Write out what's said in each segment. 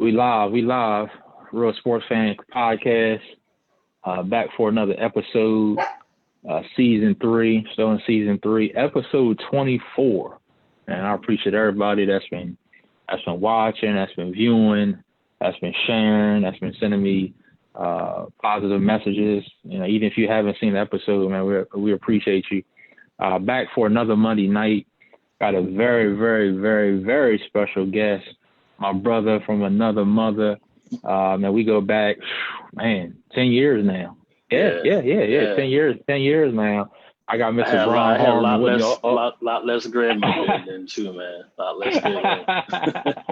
We live. Real Sports Fan Podcast. Back for another episode. Season 3, still in season 3, episode 24. And I appreciate everybody that's been watching, that's been viewing, that's been sharing, that's been sending me positive messages. You know, even if you haven't seen the episode, man, we appreciate you. Back for another Monday night. Got a very, very, very, very special guest. My brother from another mother. Man, we go back, 10 years now. Yeah. 10 years now. I got Mr. Brian Harmon with me. Lot less grandmother than too, man. A lot less grandmother.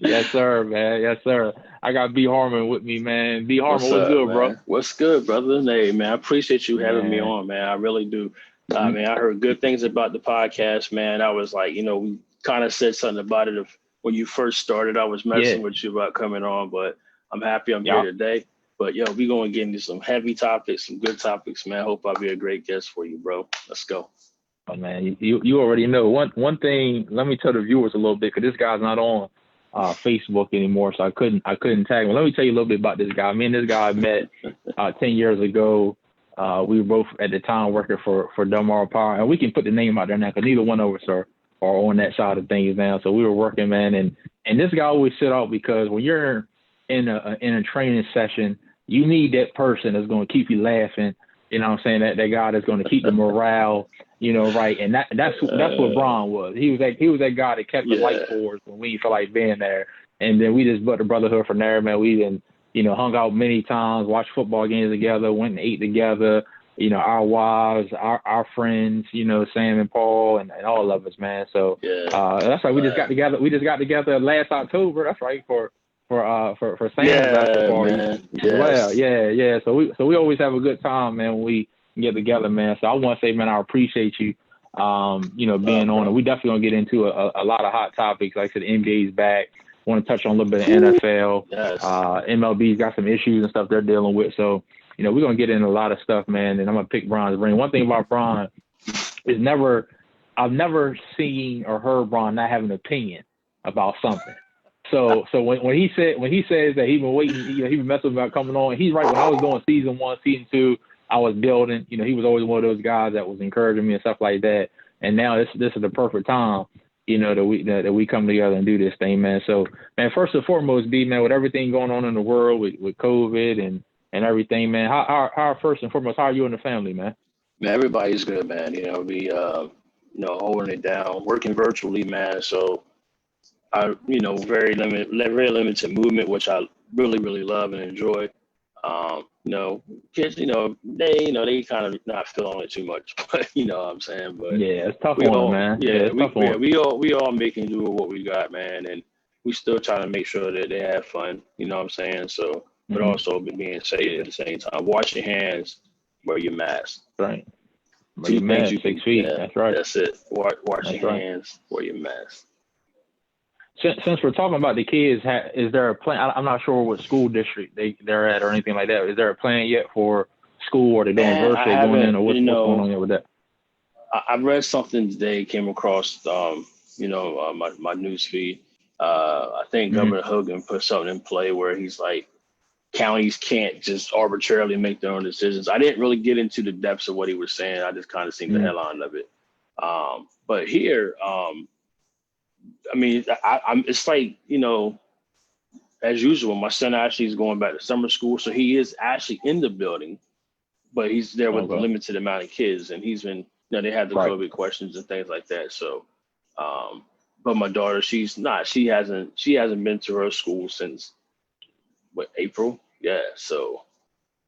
Yes, sir, man. Yes, sir. I got B. Harmon with me, man. B. Harmon, what's good, man? Bro? What's good, brother? Hey, man, I appreciate you having me on, man. I really do. Man, I heard good things about the podcast, man. I was like, we kind of said something about it when you first started. I was messing with you about coming on, but I'm happy I'm here today. But, we going to get into some heavy topics, some good topics, man. Hope I'll be a great guest for you, bro. Let's go. Oh, man, you already know. One thing, let me tell the viewers a little bit, because this guy's not on Facebook anymore, so I couldn't tag him. Let me tell you a little bit about this guy. Me and this guy met 10 years ago. We were both at the time working for Delmar Power, and we can put the name out there now because neither one of us are on that side of things now. So we were working, man, and this guy always stood out because when you're in a training session, you need that person that's going to keep you laughing. You know what I'm saying? That guy that's going to keep the morale, right. And that's what Brian was. He was that guy that kept the light for us when we felt like being there. And then we just built the brotherhood from there, man. We then, hung out many times, watched football games together, went and ate together. Our wives, our friends, Sam and Paul, and all of us, man. So that's right. We just got together. We just got together last October. That's right for Sam's basketball. Man. Well, yeah. So we always have a good time, man, when we get together, man. So I want to say, man, I appreciate you, being on. And we definitely gonna get into a lot of hot topics. Like I said, NBA's back. Want to touch on a little bit of NFL. Yes. MLB's got some issues and stuff they're dealing with. So, we're going to get into a lot of stuff, man. And I'm going to pick Brian's brain. One thing about Brian is I've never seen or heard Brian not have an opinion about something. So when he says that he's been waiting, he's been messing about coming on. He's right. When I was doing season 1, season 2, I was building. He was always one of those guys that was encouraging me and stuff like that. And now this is the perfect time, that we come together and do this thing, man. So, man, first and foremost, B, man, with everything going on in the world with COVID and everything, man, how first and foremost, how are you and the family, man? Man, everybody's good, man. We holding it down, working virtually, man. So I, very limited movement, which I really, really love and enjoy. Kids, they kind of not feeling it too much, but you know what I'm saying. But yeah, it's tough on them, man. We all making do with what we got, man, and we still trying to make sure that they have fun. You know what I'm saying? So, but also being safe at the same time. Wash your hands, wear your mask. Right. Wear your mask, 6 feet. Yeah, that's right. That's it. Wash your hands, wear your mask. Since we're talking about the kids, is there a plan? I'm not sure what school district they're at or anything like that. Is there a plan yet for school, or they're doing virtual going in, or what's going on there with that? I read something today, came across, my news feed. I think Governor Hogan put something in play where he's like, counties can't just arbitrarily make their own decisions. I didn't really get into the depths of what he was saying. I just kind of seen the headline of it. But here, it's like, as usual, my son actually is going back to summer school. So he is actually in the building, but he's there with a limited amount of kids. And he's been, they had the COVID questions and things like that. So, but my daughter, she hasn't been to her school since April. Yeah. So,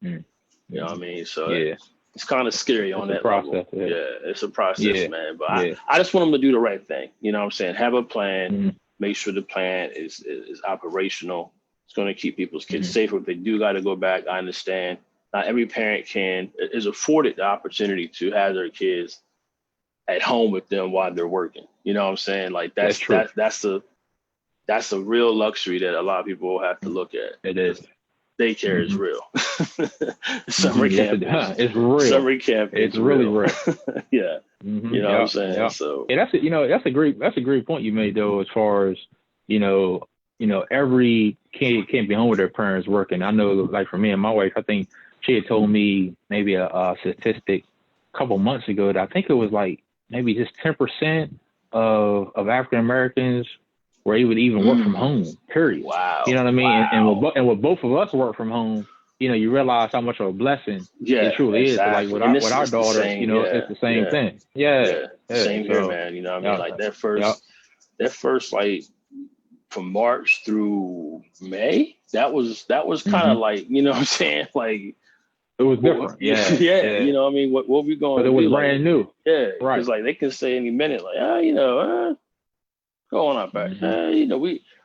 you know what I mean? So it's kind of scary on that process. Level. Yeah, it's a process, man. But I just want them to do the right thing. You know what I'm saying? Have a plan. Make sure the plan is operational. It's going to keep people's kids safer. If they do got to go back, I understand. Not every parent is afforded the opportunity to have their kids at home with them while they're working. You know what I'm saying? Like that's a real luxury that a lot of people will have to look at. It is. Daycare is real. Summer camp it's real. Summer camp it's really real. Yeah. You know what I'm saying? So that's a great point you made though, as far as, every kid can't be home with their parents working. I know, like for me and my wife, I think she had told me maybe a statistic a couple months ago that I think it was like maybe just 10% of African Americans were able to even work from home. Period. Wow. You know what I mean? Wow. And with both of us work from home, you realize how much of a blessing it truly is. So like with our daughter, it's the same thing. Yeah. Same here, man. You know what I mean? Like that first like from March through May, that was kind of like, you know what I'm saying? Like it was different. Yeah. You know what I mean? What we going to do? But it was brand new. Yeah. Right. Because like they can say any minute, like, go on up back.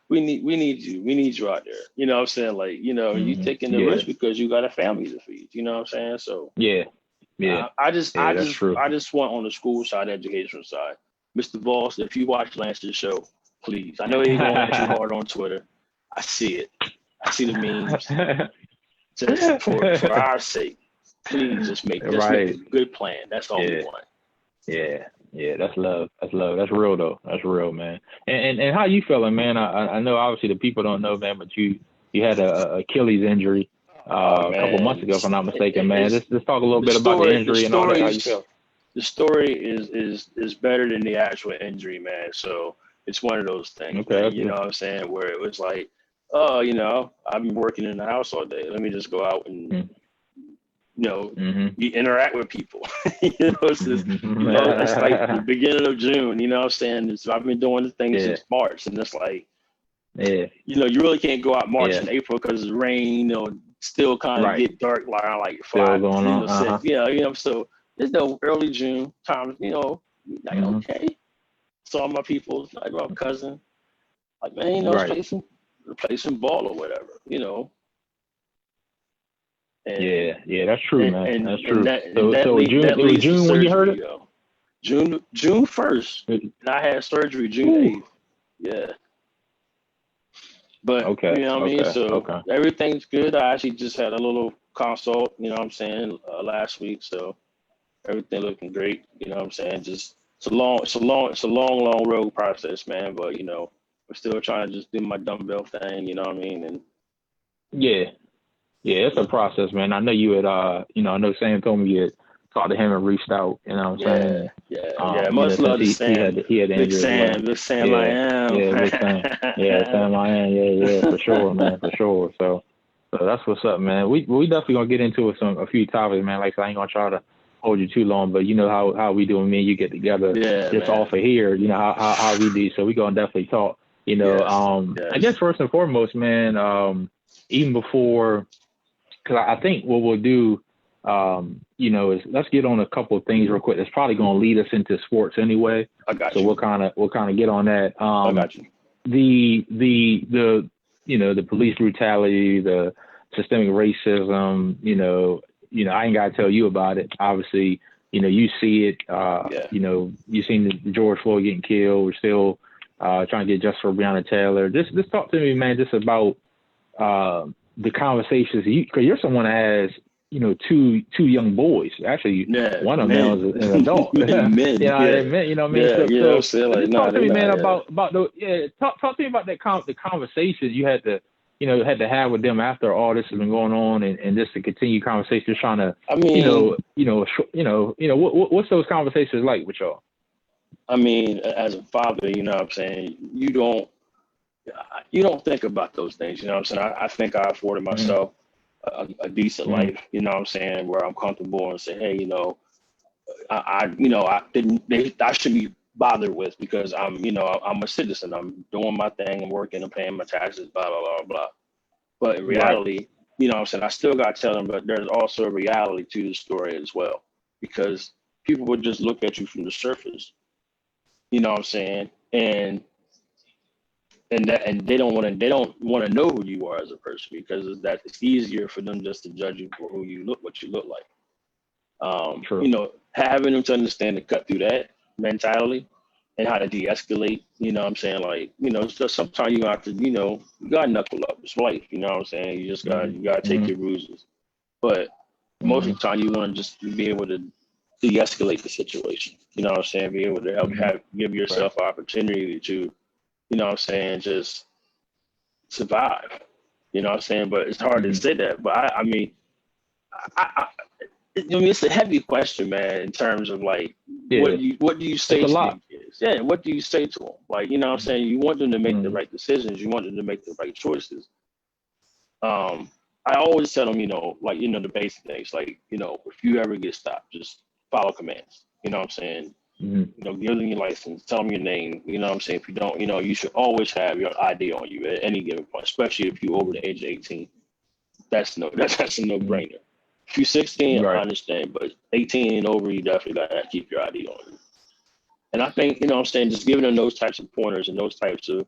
We need you. We need you out there. You know what I'm saying? Like, you taking the risk because you got a family to feed. You know what I'm saying? So yeah. I just want on the school side, educational side, Mr. Voss, if you watch Lance's show, please. I know he's going at you hard on Twitter. I see it. I see the memes. Just for our sake, please just make a good plan. That's all we want. Yeah, that's love. That's love. That's real though. That's real, man. And how you feeling, man? I know obviously the people don't know, man, but you had a Achilles injury a couple months ago, if I'm not mistaken, man. Let's talk a little bit about the injury and all that. How you feel? The story is better than the actual injury, man. So it's one of those things, man, you know what I'm saying, where it was like, oh, I've been working in the house all day. Let me just go out and interact with people. It's just, it's like the beginning of June, you know what I'm saying? I've been doing the thing since March, and it's like, you really can't go out March and April because it's rain, still kind of get dark like 5, 6, so there's no early June time, like, okay. Saw my people, like my cousin, like, man, play some ball or whatever, And, yeah, that's true, man. That's true. So it was June when you heard it? June 1st, and I had surgery June 8th. Yeah. But, you know what I mean? So everything's good. I actually just had a little consult, you know what I'm saying, last week. So everything looking great, you know what I'm saying? Just it's a long road process, man. But, we're still trying to just do my dumbbell thing, you know what I mean? And yeah, it's a process, man. I know you had, I know Sam told me you had talked to him and reached out, you know what I'm saying? Yeah. Much love to Sam. He had Big Sam, Big Sam I am. Yeah, Big Sam. Yeah, Sam I am. Yeah, for sure, man, for sure. So that's what's up, man. We definitely gonna get into a few topics, man. Like I ain't gonna try to hold you too long, but you know how we do. Me and you get together just off of here. You know how we do. So we gonna definitely talk. I guess first and foremost, man. Even before, because I think what we'll do, is let's get on a couple of things real quick. It's probably gonna lead us into sports anyway. I got you. So we'll kind of get on that. I got you. The police brutality, the systemic racism, I ain't gotta tell you about it. Obviously, you see it. You seen the George Floyd getting killed. We're still trying to get justice for Breonna Taylor. Just talk to me, man, just about the conversations. Because you're someone that has, two young boys. Actually, one of them now is an adult. Men. You know what I mean? So talk to me, man, about the talk to me about the conversations you had to have with them after all this has been going on, and just to continue conversations, trying to, what's those conversations like with y'all? I mean, as a father, you know what I'm saying, you don't think about those things, you know what I'm saying? I think I afforded myself a decent life, you know what I'm saying, where I'm comfortable and say, hey, I should be bothered with because I'm a citizen. I'm doing my thing, I'm working, I'm paying my taxes, blah, blah, blah, blah. But in reality, you know what I'm saying, I still got to tell them, but there's also a reality to the story as well, because people would just look at you from the surface, you know what I'm saying, and they don't want to know who you are as a person, because it's easier for them just to judge you for what you look like. Having them to understand to cut through that mentality and how to de-escalate, you know what I'm saying? Like, just sometimes you have to, you got to knuckle up. It's life, you know what I'm saying? You just got to take your bruises. But most of the time you want to just be able to de-escalate the situation. You know what I'm saying? Be able to help give yourself an opportunity to, you know what I'm saying, just survive. You know what I'm saying? But it's hard to say that. But I mean, it's a heavy question, man, in terms of like, what do you say to these kids? Yeah, what do you say to them? Like, you know what I'm saying? You want them to make the right decisions. You want them to make the right choices. I always tell them, you know, like, you know, the basic things, like, you know, if you ever get stopped, just follow commands. You know what I'm saying? You know, give them your license, tell them your name. You know what I'm saying? If you don't, you know, you should always have your ID on you at any given point, especially if you're over the age of 18. That's a no-brainer. If you're 16, I understand, but 18 and over, you definitely got to keep your ID on you. And I think, you know what I'm saying, just giving them those types of pointers and those types of,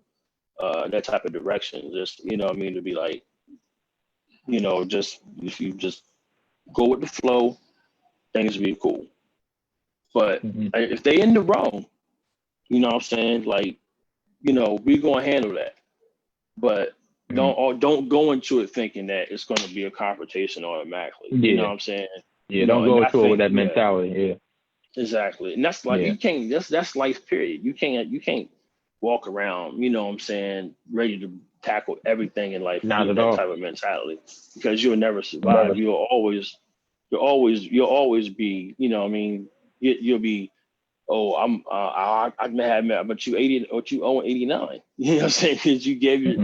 that type of direction, just, you know what I mean, to be like, you know, just, if you just go with the flow, things will be cool. But if they in the wrong, you know what I'm saying, like, you know, we're going to handle that. But don't go into it thinking that it's going to be a confrontation automatically. You know what I'm saying? Yeah, don't go into it with that mentality. Yeah, exactly. And that's like you can't. That's life. Period. You can't walk around. You know what I'm saying? Ready to tackle everything in life. Not at that all. Type of mentality, because you'll never survive. You'll always be. You know what I mean? You'll be. Oh, I may have, but you 80 or you own 89. You know what I'm saying? Because you just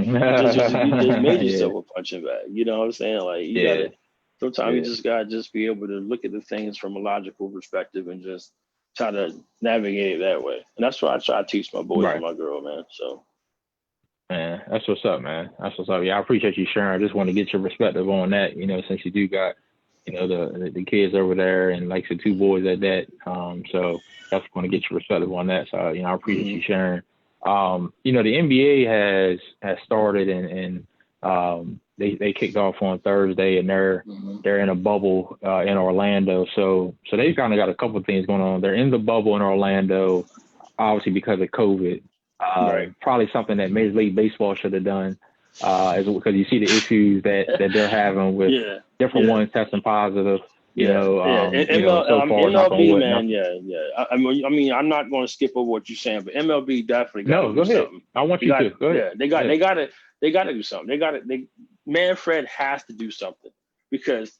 made yourself a punching bag. You know what I'm saying? Like you gotta. Sometimes you just gotta just be able to look at the things from a logical perspective and just try to navigate it that way. And that's what I try to teach my boys and my girl, man. So. Man, that's what's up, man. That's what's up. Yeah, I appreciate you sharing. I just want to get your perspective on that. You know, since you do got, you know, the kids over there and like the two boys at that. So that's going to get your perspective on that. So, you know, I appreciate you sharing. You know, the NBA has started and they kicked off on Thursday and they're in a bubble in Orlando. So they've kind of got a couple of things going on. They're in the bubble in Orlando, obviously because of COVID. Probably something that Major League Baseball should have done. Because you see the issues that they're having with different ones testing positive, you know, so far. MLB, man, I mean, I'm not going to skip over what you're saying, but MLB definitely got to do something. I want you to. Go ahead. They got to do something. Manfred has to do something, because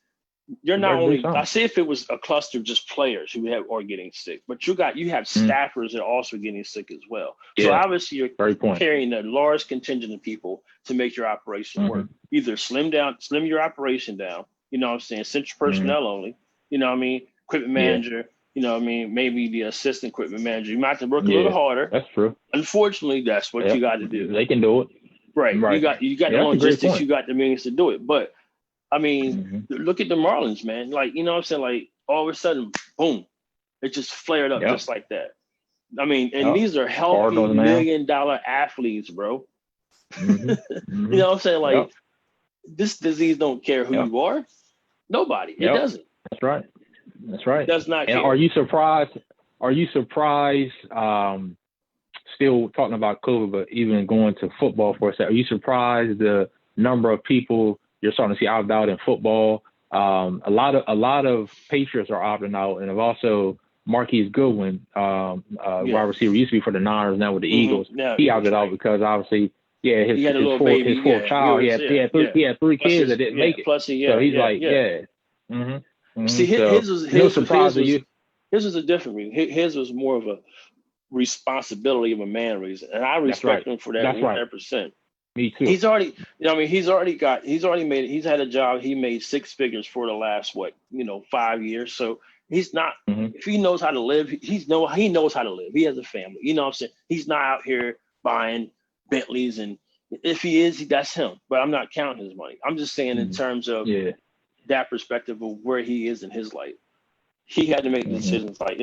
you're not only. I say if it was a cluster of just players who are getting sick, but you have staffers that are also getting sick as well. So obviously you're carrying a large contingent of people to make your operation work. Either slim your operation down. You know what I'm saying? Central personnel only. You know what I mean? Equipment manager. You know what I mean? Maybe the assistant equipment manager. You might have to work a little harder. That's true. Unfortunately, that's what you got to do. They can do it. Right. You got the logistics. You got the means to do it, but. I mean, look at the Marlins, man. Like, you know what I'm saying? Like, all of a sudden, boom, it just flared up just like that. I mean, and these are healthy $1 million athletes, bro. You know what I'm saying? Like, this disease don't care who you are. Nobody. It doesn't. That's right. It does not care. And are you surprised? Still talking about COVID, but even going to football for a second, are you surprised the number of people you're starting to see opt out in football? A lot of Patriots are opting out, and have also Marquise Goodwin, wide receiver, used to be for the Niners, now with the Eagles. He opted out because obviously, his fourth child, he had 3 kids that didn't make it. Plus, so he's See, his was a different reason. His was more of a responsibility of a man reason, and I respect him for that 100%. Me too. He's already made it. He's had a job. He made 6 figures for the last 5 years. So he's not. If he knows how to live, he knows how to live. He has a family. You know what I'm saying? He's not out here buying Bentleys, and if he is, that's him. But I'm not counting his money. I'm just saying in terms of that perspective of where he is in his life. He had to make decisions like,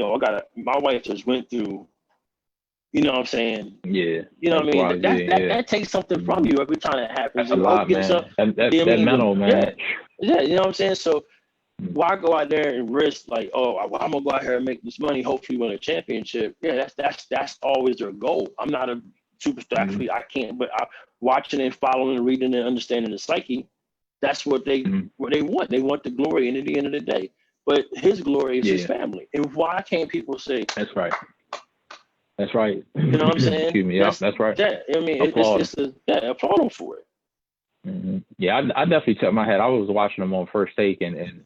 my wife just went through. You know what I'm saying? Yeah. You know what I mean? That takes something from you every time that happens. That's a lot, man. That mental, man. Yeah, you know what I'm saying? So why go out there and risk like, I'm gonna go out here and make this money, hopefully win a championship? Yeah, that's always their goal. I'm not a superstar athlete. I can't, but watching and following and reading and understanding the psyche, that's what they want. They want the glory at the end of the day. But his glory is his family. And why can't people say that's right? That's right. You know what I'm saying? Excuse me. That's right. Yeah, I mean, applaud him for it. Yeah, I definitely took my hat. I was watching them on First Take, and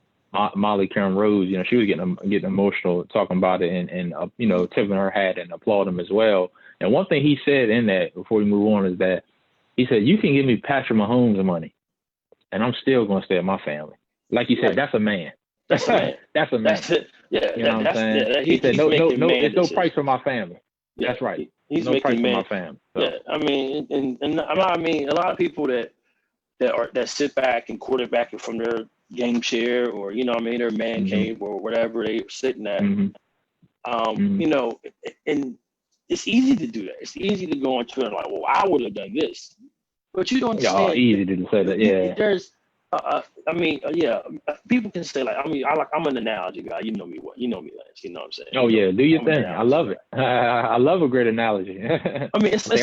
Molly Karen Rose, she was getting emotional talking about it, and tipping her hat and applauding him as well. And one thing he said in that before we move on is that he said, "You can give me Patrick Mahomes money, and I'm still going to stay at my family." Like you said, that's a man. That's a man. That's a man. That's it. Yeah, you know what I'm saying? Yeah, he said, "No, it's no decisions. price for my family." Yeah, that's right. He's no making price man. for my family. So. Yeah, I mean, and I mean, a lot of people that sit back and quarterback it from their game chair or their man cave or whatever they're sitting at. And it's easy to do that. It's easy to go into it like, well, I would have done this, but you don't understand. Easy to say that. Yeah. There's, people can say like, I'm an analogy guy. You know me, Lance. You know what I'm saying? Oh yeah, do your thing. I love it. I love a great analogy. I mean, it's like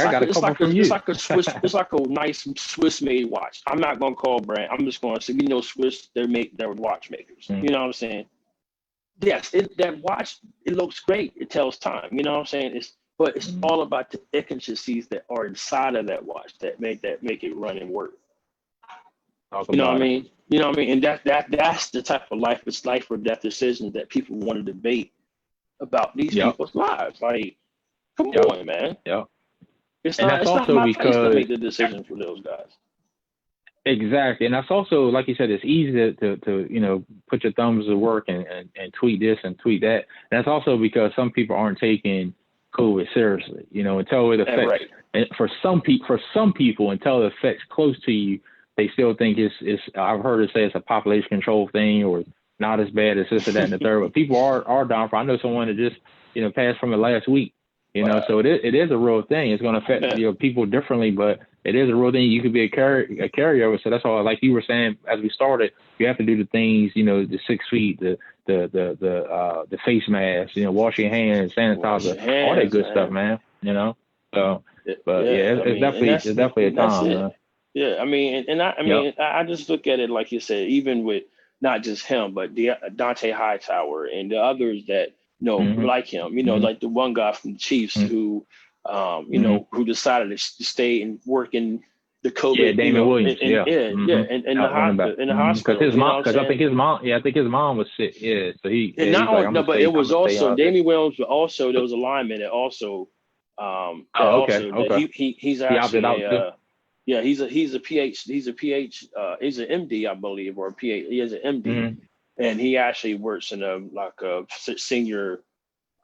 a nice Swiss made watch. I'm not gonna call brand. I'm just gonna say Swiss. They're watchmakers. You know what I'm saying? Yes, that watch, it looks great. It tells time. You know what I'm saying? But it's all about the intricacies that are inside of that watch that make it run and work. You know what I mean? And that's the type of life. It's life or death decisions that people want to debate about these people's lives. Like, come on, man. Yeah. It's not my place to make the decision for those guys. Exactly. And that's also, like you said, it's easy to put your thumbs to work and tweet this and tweet that. And that's also because some people aren't taking COVID seriously, until it affects. Right. And for some people, until it affects close to you, they still think it's I've heard it say it's a population control thing or not as bad as this or that and the third. But people are down for. I know someone that just passed from it last week. So it is a real thing. It's going to affect people differently, but it is a real thing. You could be a carryover. So that's all. Like you were saying as we started, you have to do the things. The 6 feet, the face mask. Wash your hands, sanitizer, all that good stuff, man. So, but it's definitely a time. Man. Yeah, I mean, I just look at it like you said, even with not just him, but Dante Hightower and the others that like him, like the one guy from the Chiefs who, who decided to stay and work in the COVID. Yeah, Damon Williams. In the hospital. Because I think his mom was sick. Yeah, so he. And not only, but it was also Damon Williams. But also there was a lineman that also. He's actually. He's a PhD. He's an MD, I believe, or a PhD. He has an MD, and he actually works in a senior,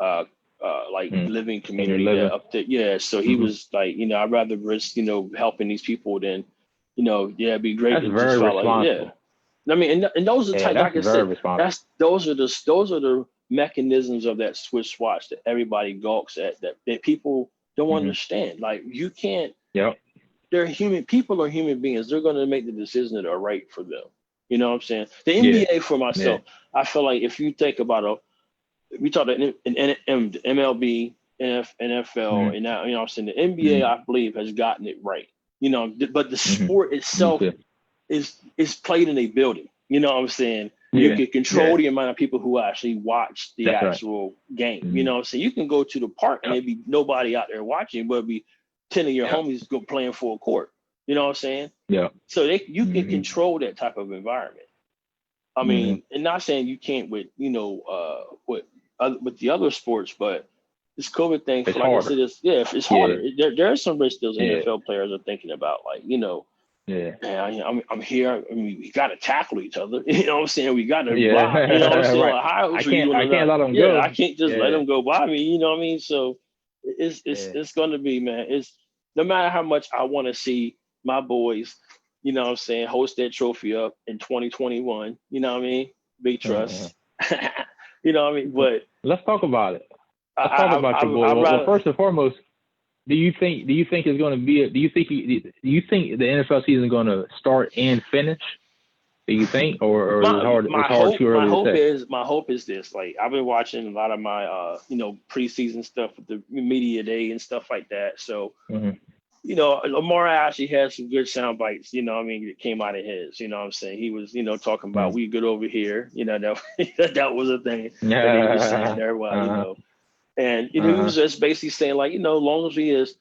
living community up there. Yeah, so he was like, I'd rather risk, helping these people than, it'd be great. That's very responsible. Yeah, I mean, and those are type, like I said, those are the mechanisms of that Swiss watch that everybody gawks at, that people don't understand. Like you can't. Yep. They're human. People are human beings. They're going to make the decisions that are right for them. You know what I'm saying? The NBA for myself, I feel like if you think about we talked about MLB, NFL, and now, I'm saying the NBA, I believe, has gotten it right. But the sport itself is played in a building. You know what I'm saying? You can control the amount of people who actually watch the actual game. You know what I'm saying? You can go to the park and there'd be nobody out there watching, but it'd be 10 of your homies go playing full court. You know what I'm saying? Yeah. So you can control that type of environment. I mean, and not saying you can't with the other sports, but this COVID thing, it's like harder. I said, it's harder. There are some risks those NFL players are thinking about, like, man, I'm here. I mean, we got to tackle each other. You know what I'm saying? We got to block. You know what I'm saying? Right. Like, I can't let them go. I can't just let them go by me. You know what I mean? So it's going to be, man. It's no matter how much I want to see my boys, you know what I'm saying, host that trophy up in 2021. You know what I mean? Big trust. You know what I mean? But let's talk about it. Let's talk about your boy. Well, first and foremost, do you think it's going to be? Do you think the NFL season is going to start and finish? Do you think, or is it hard? Too early to say? My hope is this. Like, I've been watching a lot of my preseason stuff with the media day and stuff like that. So Lamar actually had some good sound bites. You know what I mean? That came out of his. You know what I'm saying? He was talking about we good over here. That was a thing that he was saying there. Well, and he was just basically saying, like, as long as we is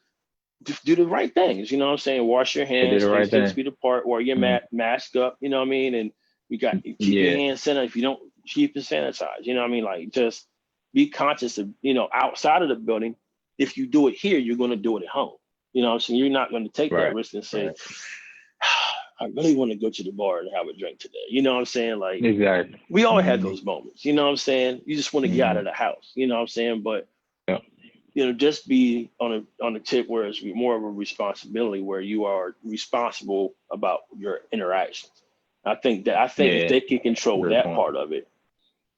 do the right things. You know what I'm saying? Wash your hands, stay 6 feet apart, wear your mask up. You know what I mean? And keep your hands sanitized. If you don't, keep it sanitized. You know what I mean? Like, just be conscious of, outside of the building. If you do it here, you're going to do it at home. You know what I'm saying? You're not going to take that risk and say, I really want to go to the bar and have a drink today. You know what I'm saying? Like, exactly. We all have those moments. You know what I'm saying? You just want to get out of the house. You know what I'm saying? But just be on a tip where it's more of a responsibility, where you are responsible about your interactions. I think if they can control that part of it,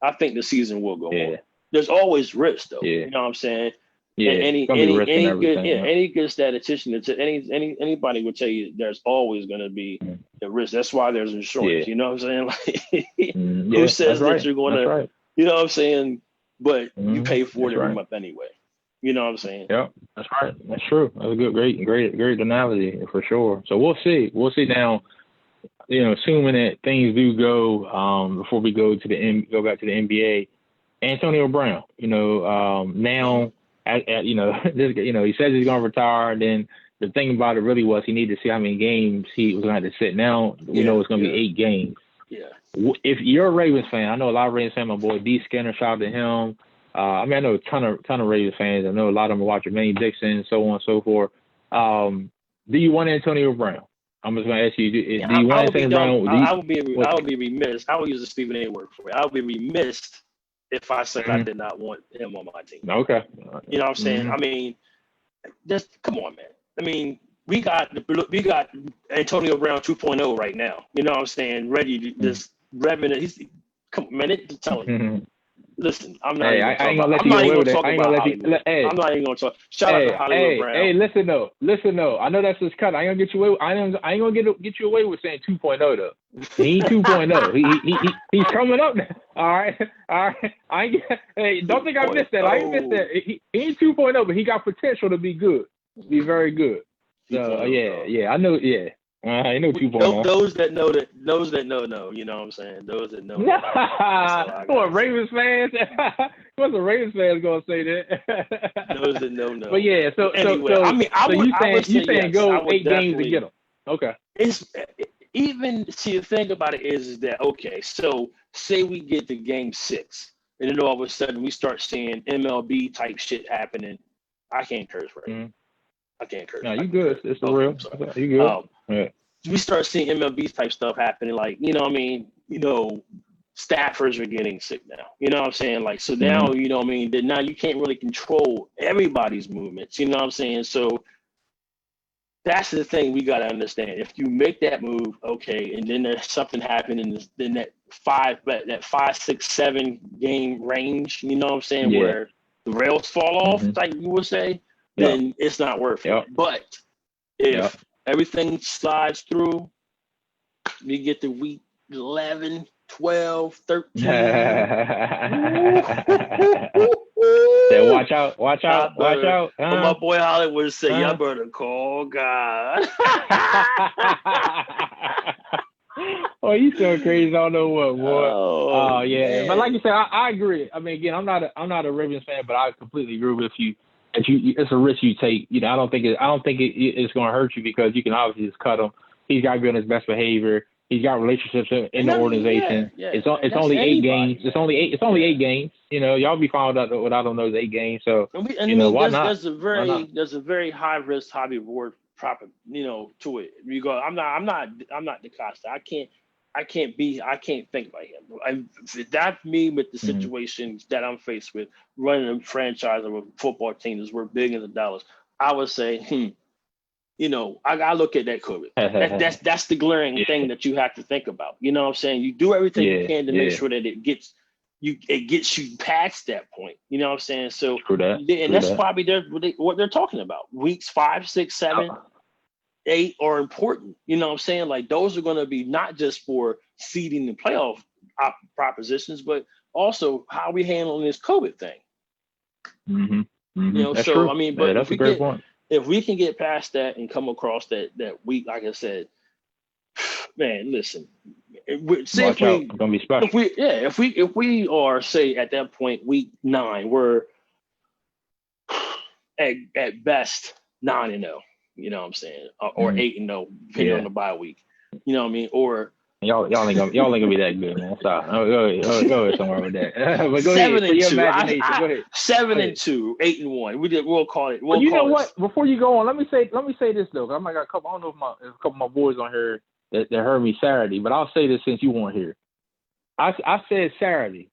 I think the season will go on. There's always risk, though. You know what I'm saying? Yeah. And any good statistician, anybody would tell you there's always going to be a risk. That's why there's insurance. You know what I'm saying? Like, who says that you're going to? You know what I'm saying? But you pay for it every month anyway. You know what I'm saying? Yeah, that's right. That's true. That's a good, great analogy for sure. So we'll see. We'll see now. Assuming that things do go before we go back to the NBA. Antonio Brown. Now, he says he's going to retire. And then the thing about it really was he needed to see how many games he was going to have to sit. Now we know it's going to be 8 games. Yeah. If you're a Ravens fan, I know a lot of Ravens fans. My boy D Skinner, shout out to him. I know a ton of Ravens fans. I know a lot of them are watching Manny Dixon, so on and so forth. Do you want Antonio Brown? I'm just going to ask you. Do you want Antonio Brown? I would be remiss. I would use a Stephen A. word for it. I would be remiss if I said I did not want him on my team. Okay. You know what I'm saying? I mean, come on, man. I mean, we got Antonio Brown 2.0 right now. You know what I'm saying? Ready to just revving it. Come on, man. It's telling you. Listen, I'm not even going to talk about Hollywood. I'm not even going to talk. Shout out to Hollywood Brown. Hey, listen though. I know that's his cut. I ain't gonna get you away. I ain't gonna get you away with saying 2.0 though. He ain't 2.0. He's coming up now. All right. Hey, don't think I missed that. I ain't missed that. He ain't 2.0, but he got potential to be good. Be very good. So yeah. I know. Yeah. I know 2.0. Those that know, know. You know what I'm saying? Those that know. What, Ravens fans? What's the Ravens fans gonna say that? Those that know. But yeah, so anyway, you saying go 8 games to get them? Okay. It's even see the thing about it is that okay. So say we get to game 6, and then all of a sudden we start seeing MLB type shit happening. I can't curse right now. I can't curse. No, you good. It's the real. You good. Yeah. We start seeing MLB type stuff happening, like, you know what I mean? Staffers are getting sick now. You know what I'm saying? Like, so now, you know what I mean? That now you can't really control everybody's movements. You know what I'm saying? So that's the thing we got to understand. If you make that move, okay, and then there's something happening in that 5, 6, 7 game range, you know what I'm saying? Yeah. Where the rails fall off, like you would say, then it's not worth it. But if everything slides through, we get to week 11, 12, 13. Watch out. But my boy Hollywood would say, y'all better call God. Oh, you so crazy. I don't know what, boy. Oh, yeah. Man. But like you said, I agree. I mean, again, I'm not a Ravens fan, but I completely agree with you. It's a risk you take. I don't think it's going to hurt you because you can obviously just cut him. He's got to be on his best behavior. He's got relationships in the organization. It's only 8 games. It's only 8 games. Y'all be fine without on those 8 games. So why not? There's a very high risk, high reward proper to it. You go. I'm not DeCosta. I can't think like him. That's me with the situations that I'm faced with running a franchise of a football team that's worth billions of dollars. I would say, I look at that COVID. That's the glaring thing that you have to think about. You know what I'm saying? You do everything you can to make sure that it gets you past that point. You know what I'm saying? So that's probably what they're talking about. Weeks 5, 6, 7. 8 are important. You know what I'm saying? Like those are going to be not just for seeding the playoff propositions, but also how we handling this COVID thing. That's true. I mean, but that's a great point. If we can get past that and come across that week, like I said, man, listen. Say it's gonna be special. If we are say at that point week 9, we're at best 9-0. You know what I'm saying? Or 8-0, depending on the bye week. You know what I mean? Or y'all ain't gonna be that good, man. Stop. Go ahead somewhere with that. But go 7 ahead. and Your 2. imagination. Go ahead. 7 and 2, 8-1. We'll call it. Well, you know what? Before you go on, let me say this though. I might got a couple. I don't know if a couple of my boys on here that heard me Saturday, but I'll say this since you weren't here. I said Saturday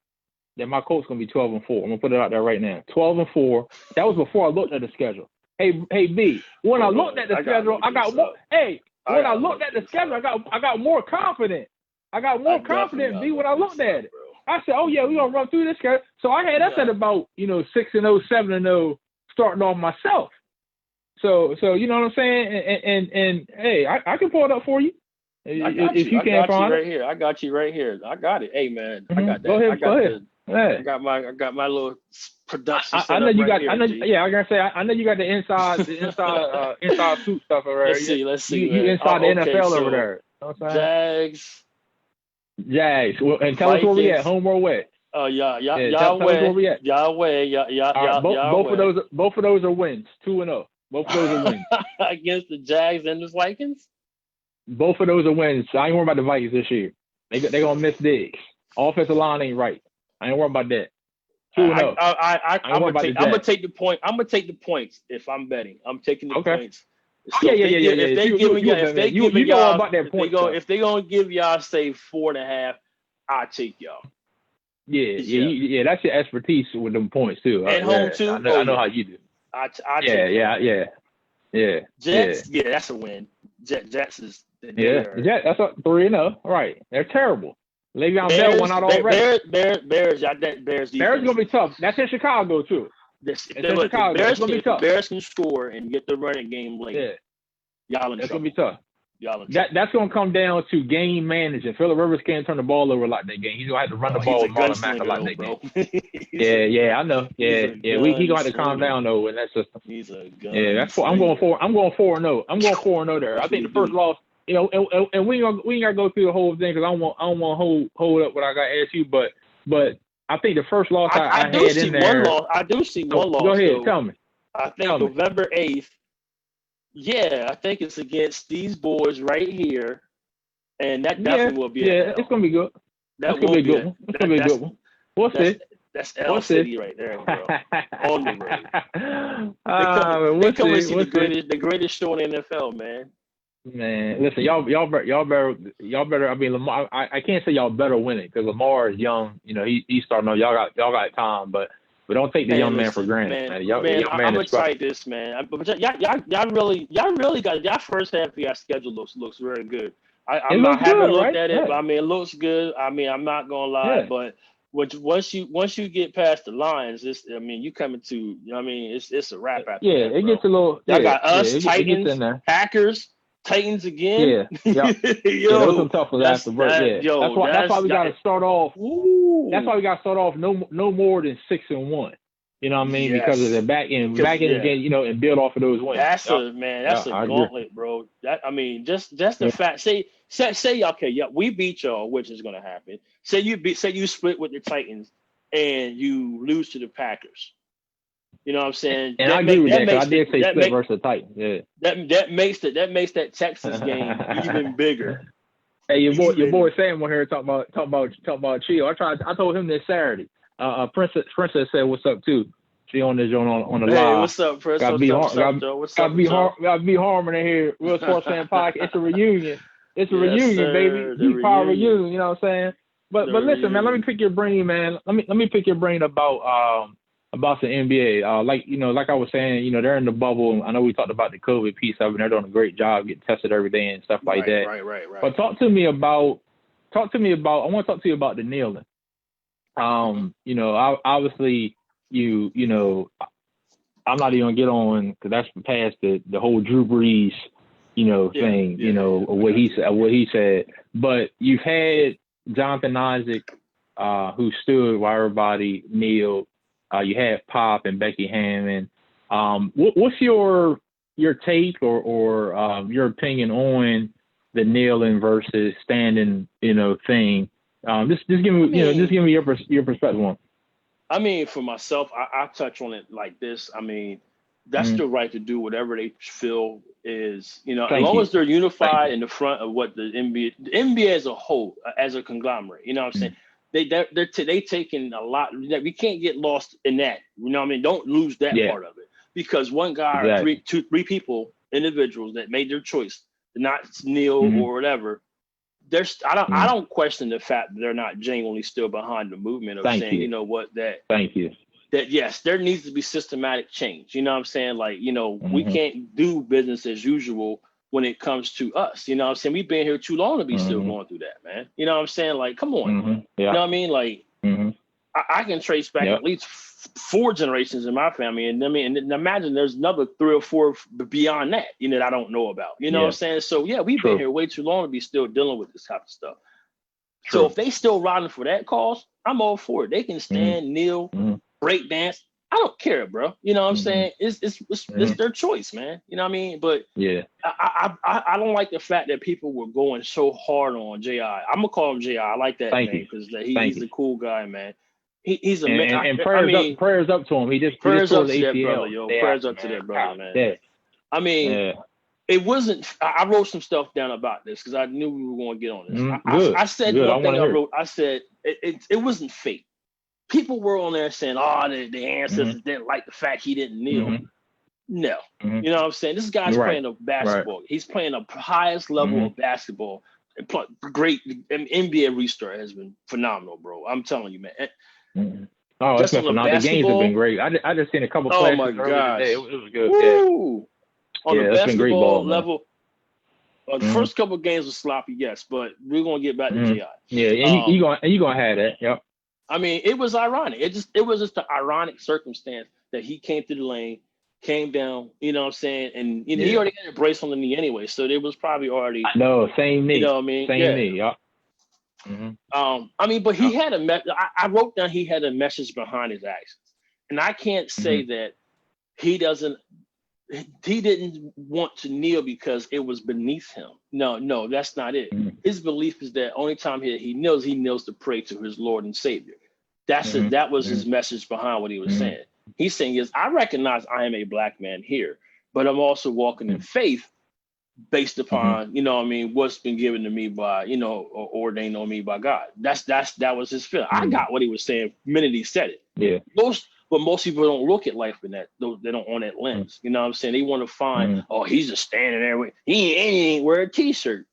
that my coach's gonna be 12-4. I'm gonna put it out there right now. 12-4. That was before I looked at the schedule. Hey B. When I looked at the schedule, I got more. Hey, when I looked at the schedule, I got more confident. I got more confident B when I looked at it. I said, oh yeah, we're gonna run through this schedule. So I had us at about 6-0, 7-0 starting off myself. So you know what I'm saying? And hey, I can pull it up for you. If you can't find it. I got you right here. I got it. Hey man, Mm-hmm. I got that. Go ahead. I got my little production. I know you got. Here, I know. Yeah, I gotta say. I know you got the inside suit stuff over there. Let's see. You inside the NFL over there. You know Jags. Well, and tell us where we at, home or away. Oh Yahweh. Tell us where we at. Yahweh. Both of those are wins. 2-0. Both of those are wins against the Jags and the Vikings. Both of those are wins. I ain't worried about the Vikings this year. They gonna miss Diggs. Offensive line ain't right. I ain't worried about that. 2-0. I'm gonna take the point. I'm gonna take the points if I'm betting. I'm taking the points. So if they gonna give y'all say 4.5, I'll take y'all. Yeah. That's your expertise with them points too. At home too. I know how you do. Yeah. Jets. Yeah, that's a win. Jets is. Jets. That's 3-0. Right. They're terrible. Le'Veon Bell went out already. Bears. Bears gonna be tough. That's in Chicago too. Chicago. Bears gonna be tough. Bears can score and get the running game late. Yeah. Y'all in That's trouble. Gonna be tough. That's gonna come down to game management. Phillip Rivers can't turn the ball over like that game. He's gonna have to run the ball with Marlon Mack like that game. Yeah, I know. Yeah. He gonna have to calm down though in that system. He's a gun. Yeah, that's I'm going 4-0. I'm going 4-0 there. I think the first loss. And we ain't gotta go through the whole thing because I don't want hold up what I got to ask you, but I think the first loss I had in there. I do see one loss. Go ahead, tell me. I think November 8th. Yeah, I think it's against these boys right here, and that definitely will be. Yeah, it's gonna be good. That's gonna be a good one. It's gonna be a good one. What's it? That's L City right there, bro. On the road. They come and see the greatest show in the NFL, man. Man, listen, y'all better. I mean, Lamar. I can't say y'all better win it because Lamar is young. He's starting off. Y'all got time, but don't take the young man for granted. I'm excited this man. Y'all really got y'all first half of your schedule looks very good. I haven't looked at it, but I mean it looks good. I mean I'm not gonna lie, but once you get past the Lions, you coming to it's a wrap after that. It gets a little. Y'all got us, Titans, Packers. Titans again. Yeah. Those are tough ones after break. That's why we got to start off. That's why we got to start off no more than 6-1. You know what I mean? Yes. Because of the back end again, and build off of those wins. That's a gauntlet, bro. Just the fact. Say okay, we beat y'all, which is gonna happen. Say you split with the Titans and you lose to the Packers. You know what I'm saying? And I agree with that. I did say split versus the Titans. Yeah. That makes that Texas game even bigger. Hey, your boy Sam on here talking about chill. I told him this Saturday. Princess said what's up too. She on this on the live. Hey, what's up, Princess? Gotta be Harmon in here. Real Sports Fan Podcast. It's a reunion. It's a reunion, baby. Power reunion. You know what I'm saying? But listen, man. Let me pick your brain, man. Let me pick your brain about the NBA. Like I was saying, they're in the bubble. I know we talked about the COVID piece of it. They're doing a great job getting tested every day and stuff like that. Right. But talk to me about. I want to talk to you about the kneeling. Obviously, I'm not even gonna get on because that's past the whole Drew Brees, thing. What he said. But you've had Jonathan Isaac, who stood while everybody kneeled. You had Pop and Becky Hammond. What's your take or your opinion on the kneeling versus standing, thing? Just give me your perspective on it. I mean, for myself, I touch on it like this. I mean, that's their right to do whatever they feel is, as Thank long you. as they're unified in the front of what the NBA as a whole, as a conglomerate, you know what I'm saying? They taking a lot. We can't get lost in that. You know what I mean? Don't lose that part of it, because one guy or three people, individuals that made their choice to not kneel or whatever. I don't question the fact that they're not genuinely still behind the movement of saying, you know what, that yes, there needs to be systematic change. You know what I'm saying? Like, we can't do business as usual when it comes to us. You know what I'm saying? We've been here too long to be still going through that, man. You know what I'm saying? Like, come on. You know what I mean? Like, I can trace back at least 4 generations in my family. And and imagine there's another 3 or 4 beyond that, that I don't know about. You know what I'm saying? So, yeah, we've been here way too long to be still dealing with this type of stuff. So if they still riding for that cause, I'm all for it. They can stand, kneel, break dance. I don't care, bro. You know what I'm saying? It's their choice, man. You know what I mean? But I don't like the fact that people were going so hard on J.I. I'm gonna call him J.I. I like that name because he's a cool guy, man. He's a man. And prayers up to him. He just prayers up to that brother, yo. Prayers up to that brother, man. I mean, it wasn't. I wrote some stuff down about this because I knew we were going to get on this. I said one thing I wrote. I said it wasn't fake. People were on there saying, "Oh, the ancestors didn't like the fact he didn't kneel." No, you know what I'm saying. This guy's playing a basketball. He's playing the highest level of basketball. Great NBA restart has been phenomenal, bro. I'm telling you, man. Oh, it's been phenomenal. The games have been great. I just seen a couple plays. Oh my gosh, it was good. Woo. On the basketball ball, level, the first couple of games were sloppy, yes, but we're gonna get back to J.I. Yeah, and you gonna have that. Yep. I mean, it was ironic. It was just an ironic circumstance that he came through the lane, came down. You know what I'm saying? And he already had a brace on the knee anyway, so it was probably already. No, same knee. You know what I mean? Same knee. Yep. I mean, but he had I wrote down he had a message behind his actions, and I can't say that he didn't want to kneel because it was beneath him. No, that's not it. His belief is that only time he kneels to pray to his Lord and Savior. That was his message behind what he was saying. He's saying is, I recognize I am a black man here, but I'm also walking in faith based upon, you know what I mean, what's been given to me by, or ordained on me by God. That was his feeling. I got what he was saying the minute he said it. Yeah. Most people don't look at life in that. They don't on that lens. You know what I'm saying? They want to find, he's just standing there he ain't wear a t-shirt.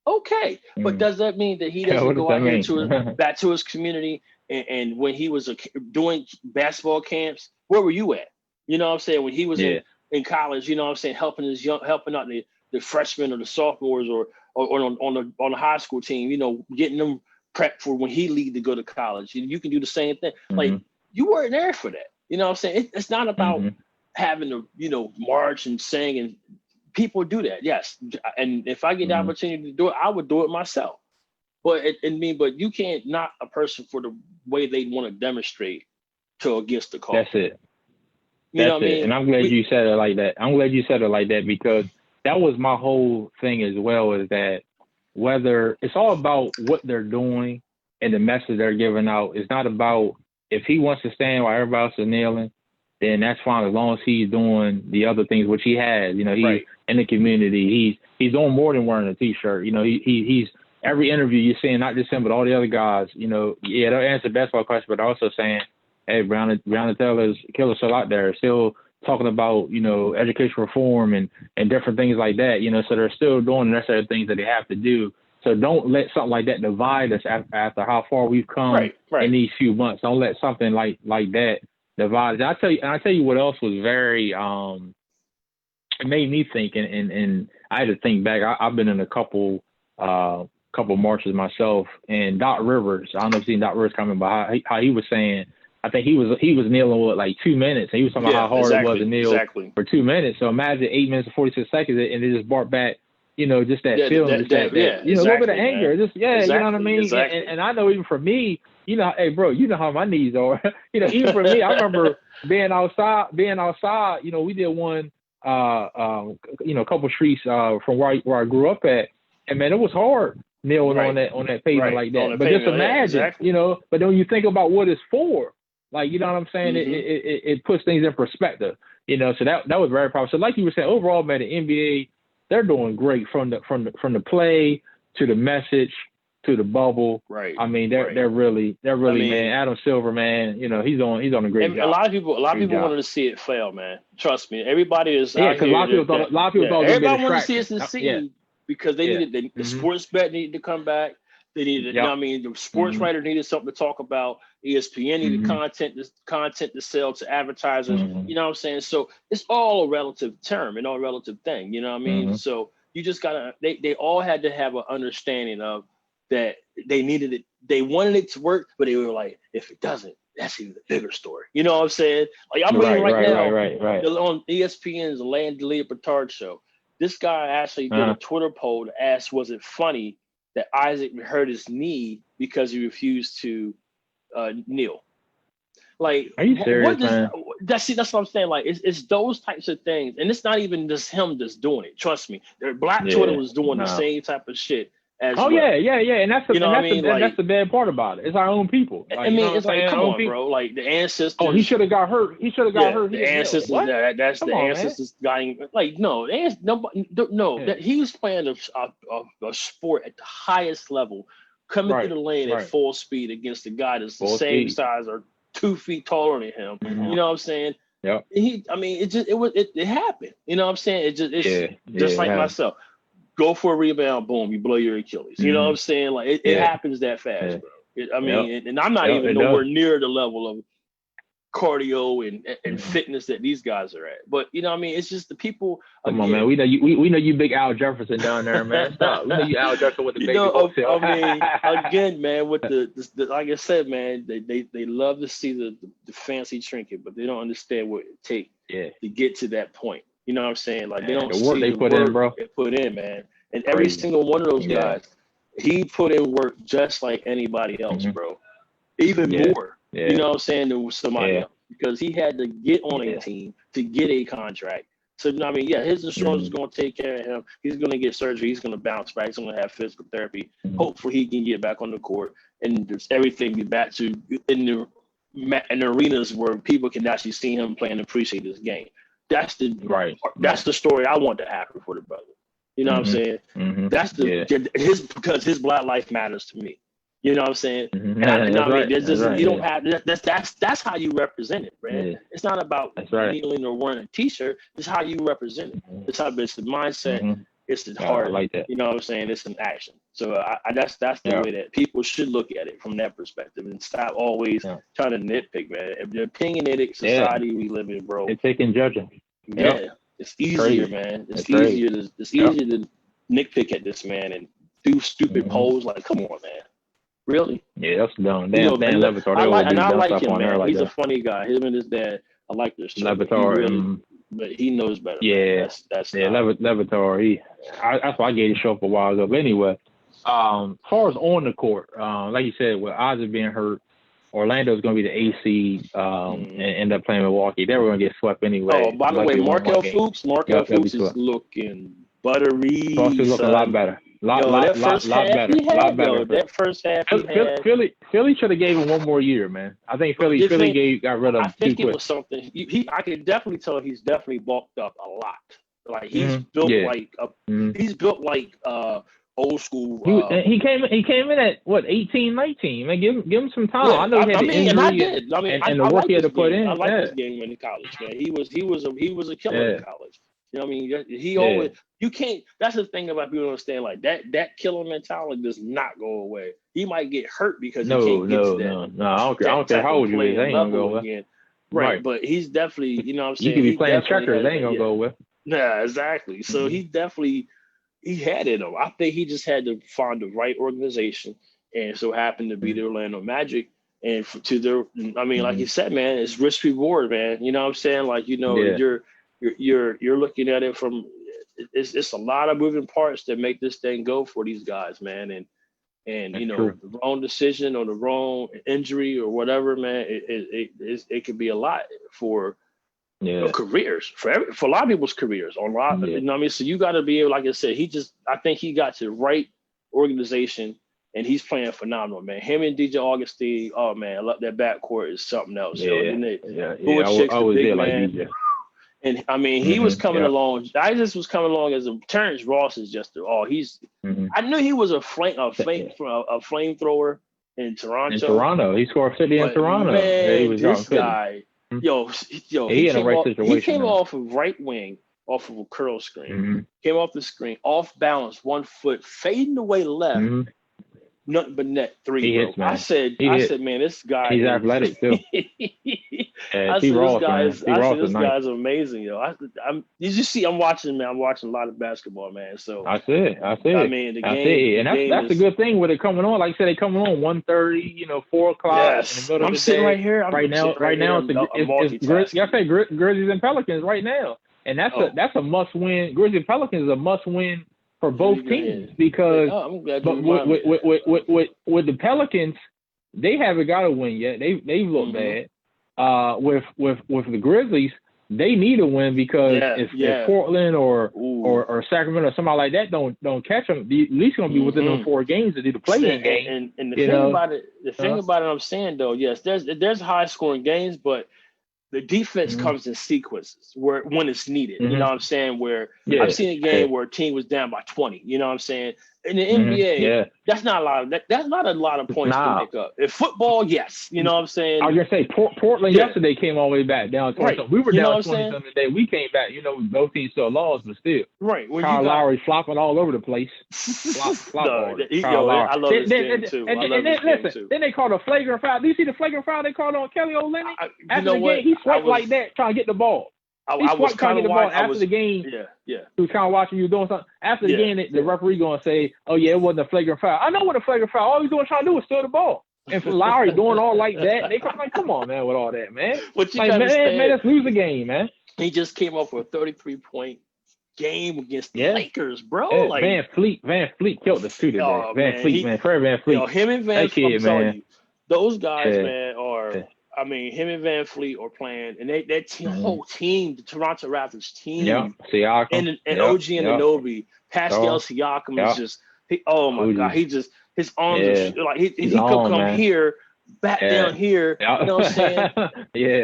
Okay, but does that mean that he doesn't go out here back to his community? And when he was doing basketball camps, where were you at? You know what I'm saying? When he was in college, you know what I'm saying, helping out the freshmen or the sophomores or on the high school team, getting them prepped for when he leave to go to college. You can do the same thing. Like, you weren't there for that. You know what I'm saying? It's not about having to, march and sing, and people do that. Yes. And if I get the opportunity to do it, I would do it myself. But but you can't knock a person for the way they want to demonstrate against the cause. That's it. You know what I mean? And I'm glad you said it like that. Because that was my whole thing as well, is that whether it's all about what they're doing and the message they're giving out. It's not about if he wants to stand while everybody else is kneeling, then that's fine as long as he's doing the other things, which he has. He's in the community. He's doing more than wearing a t-shirt. He's every interview you're seeing, not just him, but all the other guys, they'll answer basketball questions, but also saying, hey, Breonna Taylor's killers still out there, still talking about, education reform and different things like that, so they're still doing the necessary things that they have to do. So don't let something like that divide us after how far we've come in these few months. Don't let something like that divide us. I tell you what else was very, it made me think, and I had to think back. I've been in a couple marches myself, and Doc Rivers, I don't know if you've seen Doc Rivers coming, but how he was saying, I think he was kneeling with like 2 minutes, and he was talking about how hard it was to kneel for 2 minutes. So imagine 8 minutes and 46 seconds, and it just brought back, just that feeling, a little bit of anger, you know what I mean? Exactly. And I know even for me, hey bro, you know how my knees are. Even for me, I remember being outside. We did one, a couple streets from where I grew up at, and man, it was hard kneeling on that pavement like that. But just imagine, but then when you think about what it's for, like, you know what I'm saying? It puts things in perspective. So that was very powerful. So like you were saying, overall, man, the NBA, they're doing great from the play to the message to the bubble. Right. I mean, they're really man. Adam Silver, man, he's on a great job. A lot of people wanted to see it fail, man. Trust me. Everybody is because a lot of people thought everybody wanted to see it succeed because they needed the sports bet needed to come back. They needed, the sports writer needed something to talk about. ESPN needed content to sell to advertisers. You know what I'm saying? So it's all a relative term and all a relative thing. You know what I mean? So you just gotta. They all had to have an understanding of that. They needed it. They wanted it to work, but they were like, if it doesn't, that's even the bigger story. You know what I'm saying? Like I'm reading now on ESPN's Landry Bertard show. This guy actually did a Twitter poll to ask, was it funny that Isaac hurt his knee because he refused to kneel? Like, are you serious, man? That's what I'm saying. Like, it's those types of things, and it's not even just him just doing it. Trust me, Black Twitter was doing the same type of shit. Yeah, and that's the bad part about it. It's our own people. Like, it's like, come on, bro. Like the ancestors. Oh, he should have got hurt. Hurt. The ancestors. That's the ancestors dying. Like, no, that he was playing a sport at the highest level, coming through the lane at full speed against a guy that's the same size or 2 feet taller than him. You know what I'm saying? Yeah. It happened. You know what I'm saying? It's just like myself. Go for a rebound, boom, you blow your Achilles. You know what I'm saying? Like it happens that fast, bro. And I'm not even nowhere near the level of cardio and fitness that these guys are at. But you know what I mean? It's just the people. Come on, man. We know you big Al Jefferson down there, man. Stop. We know you Al Jefferson with the baby hotel. Again, man, with the like I said, man, they love to see the fancy trinket, but they don't understand what it takes to get to that point. You know what I'm saying? Like they don't see the work they put in, man. And every single one of those guys, he put in work just like anybody else, bro. Even more. You know what I'm saying, than somebody else. Because he had to get on a team to get a contract. So you know what I mean? Yeah, his insurance is gonna take care of him. He's gonna get surgery, he's gonna bounce back, he's gonna have physical therapy. Hopefully he can get back on the court and there's everything be back to in the arenas where people can actually see him play and appreciate this game. That's the story I want to happen for the brother. You know what I'm saying? That's because his Black life matters to me. You know what I'm saying? That's how you represent it, man. It's not about kneeling or wearing a t-shirt. It's how you represent it. It's the mindset. It's the heart. Like that. You know what I'm saying? It's an action. So that's the way that people should look at it from that perspective and stop always trying to nitpick, man. If the opinionated society we live in, bro, it's taking judging. Yeah, it's easier, man. It's easier to nitpick at this man and do stupid polls. Like, come on, man. Really? Yeah, that's dumb. Dan Levitar. I like him, man. He's a funny guy. Him and his dad, I like their story. Levitar, but he knows better. Yeah, Levitar. That's why I gave the show up a while ago. But anyway, as far as on the court, like you said, with Isaac being hurt, Orlando's going to be the AC and end up playing Milwaukee. They were going to get swept anyway. Oh, by the way, Markelle Fultz is looking buttery. Fultz is looking a lot better. Lot better. That first half he had. Philly should have gave him one more year, man. I think Philly got rid of him. I think it was something. I can definitely tell he's definitely bulked up a lot. Like he's built he's built like old school. He came in at what 18, 19. Man, give him some time. I know he had the injury and the work he had to put in. I like this game in college, man. He was a killer in college. You know what I mean? He always you can't. That's the thing about people don't understand. Like that killer mentality does not go away. He might get hurt because he can't get to that. No. I don't care how old you is. They ain't gonna go away. Right, but he's definitely. You know what I'm saying? You could be playing checkers. They ain't gonna go away. Yeah, exactly. So he definitely. He had it though. I think he just had to find the right organization, and so happened to be the Orlando Magic. And like you said, man, it's risk reward, man. You know what I'm saying? Like you're looking at it from. It's a lot of moving parts that make this thing go for these guys, man. And the wrong decision or the wrong injury or whatever, man, it could be a lot for. Careers for a lot of people's careers you know what I mean? So you got to be able, like I said, I think he got to the right organization and he's playing phenomenal, man. Him and DJ Augustine, oh man, I love that backcourt is something else. I was there like DJ. And I mean, he was coming along. I just was coming along as a Terrence Ross is just he's. I knew he was a flamethrower in Toronto. In Toronto, he scored 50 in Toronto. Man, this guy, he came off of right wing, off of a curl screen, came off the screen, off balance, 1 foot, fading away left. Nothing but net three. Bro. I said, man, this guy. He's athletic too. I said, this guy's amazing, yo. I'm watching a lot of basketball, man. So I see it. I mean, the game, and that's a good thing with it coming on. Like I said, they coming on 1:30, 4 o'clock. Yes, in the middle I'm of the sitting day. right here. Right now, it's Grizzlies and Pelicans right now, and that's a must win. Grizzlies and Pelicans is a must win for both teams because with the Pelicans, they haven't got a win yet. They've looked bad. With the Grizzlies, they need a win because if Portland or Sacramento or somebody like that don't catch them, at least gonna be within them 4 games to do the play-in game. And the thing about it, I'm saying though, yes, there's high scoring games, but the defense comes in sequences when it's needed. You know what I'm saying? Where I've seen a game where a team was down by 20. You know what I'm saying? In the NBA, that's not a lot of that's not a lot of points to make up. In football, yes. You know what I'm saying? I was gonna say Portland yesterday came all the way back down 20. Right. We were down 20 something today. We came back. Both teams still lost, but still. Right. When Kyle Lowry flopping all over the place. I love this game too. Then they called a flagrant foul. Do you see the flagrant foul they called on Kelly Olynyk? After the game, he swiped like that trying to get the ball. I was kind of watching after the game. Yeah. He was kind of watching you doing something. After the game, the referee gonna say, "Oh yeah, it wasn't a flagrant foul." I know what a flagrant foul. All he's doing trying to do was steal the ball. And for Lowry doing all like that, they like, come on, man, with all that, man. But you man, let's lose the game, man. He just came up with a 33-point game against the Lakers, bro. Yeah, like Van Fleet killed us too today. Fred Van Fleet. Him and Van Fleet, I'm telling you, those guys, man, are. Yeah. I mean, him and Van Fleet are playing, and that whole team, the Toronto Raptors team, Siakam, and OG Anunoby, Pascal Siakam is just, oh my God, his arms are like he could come here, back down here, you know what I'm saying?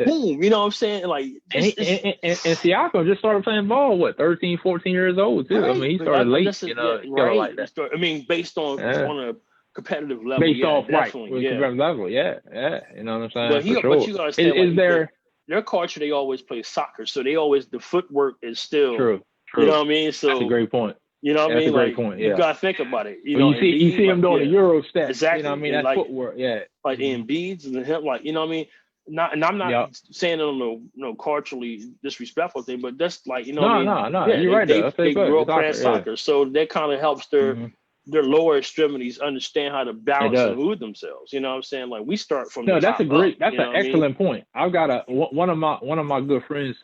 Boom, you know what I'm saying? Like, and Siakam just started playing ball, 13, 14 years old too. Right. I mean, he started late, like that. I mean, based on a competitive level, based off competitive level, you know what I'm saying? But you gotta understand, their culture, they always play soccer, so the footwork is still true. You know what I mean? So that's a great point. You know what I mean? That's a great point. Yeah. You gotta think about it. You see him doing the Euro steps. Exactly. You know what I mean? That's footwork. Yeah. Like Embiid's and him, like, you know what I mean? And I'm not saying it on no culturally disrespectful thing, but that's like, you know what I mean? No. You're right. They grew up playing soccer, so that kind of helps their lower extremities understand how to balance and move themselves. You know what I'm saying? Like, we start from that's an excellent point. I've got one of my good friends,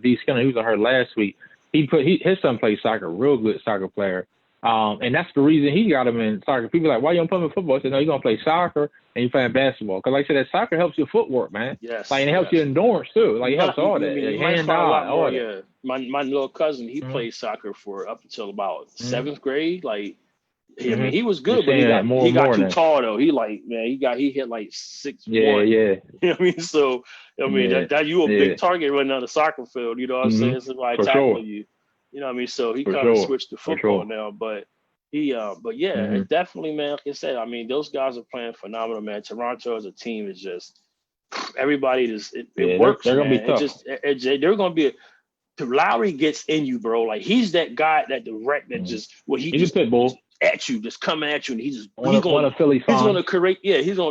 D Skinner, he was on her last week. His son plays soccer, real good soccer player. And that's the reason he got him in soccer. People are like, why you don't play football? I said, no, you're gonna play soccer and you playing basketball. Because like I said, that soccer helps your footwork, man. Yes. Like, and it helps your endurance too. Like, it helps all that. All that. My little cousin, he played soccer for up until about 7th grade. Like, I mean, he was good, but he got too tall though. He hit like 6'1". Yeah. You know what I mean? So I mean that you a big target running on the soccer field. You know what I'm saying? Somebody tackling you. You know what I mean? So he kind of switched to football now, but it's definitely, man. Like I said, I mean, those guys are playing phenomenal, man. Toronto as a team is just everybody. It works. They're gonna be tough. They're gonna be. Lowry gets in you, bro. Like, he's that guy that he's just pit bull at you, just coming at you, and he's gonna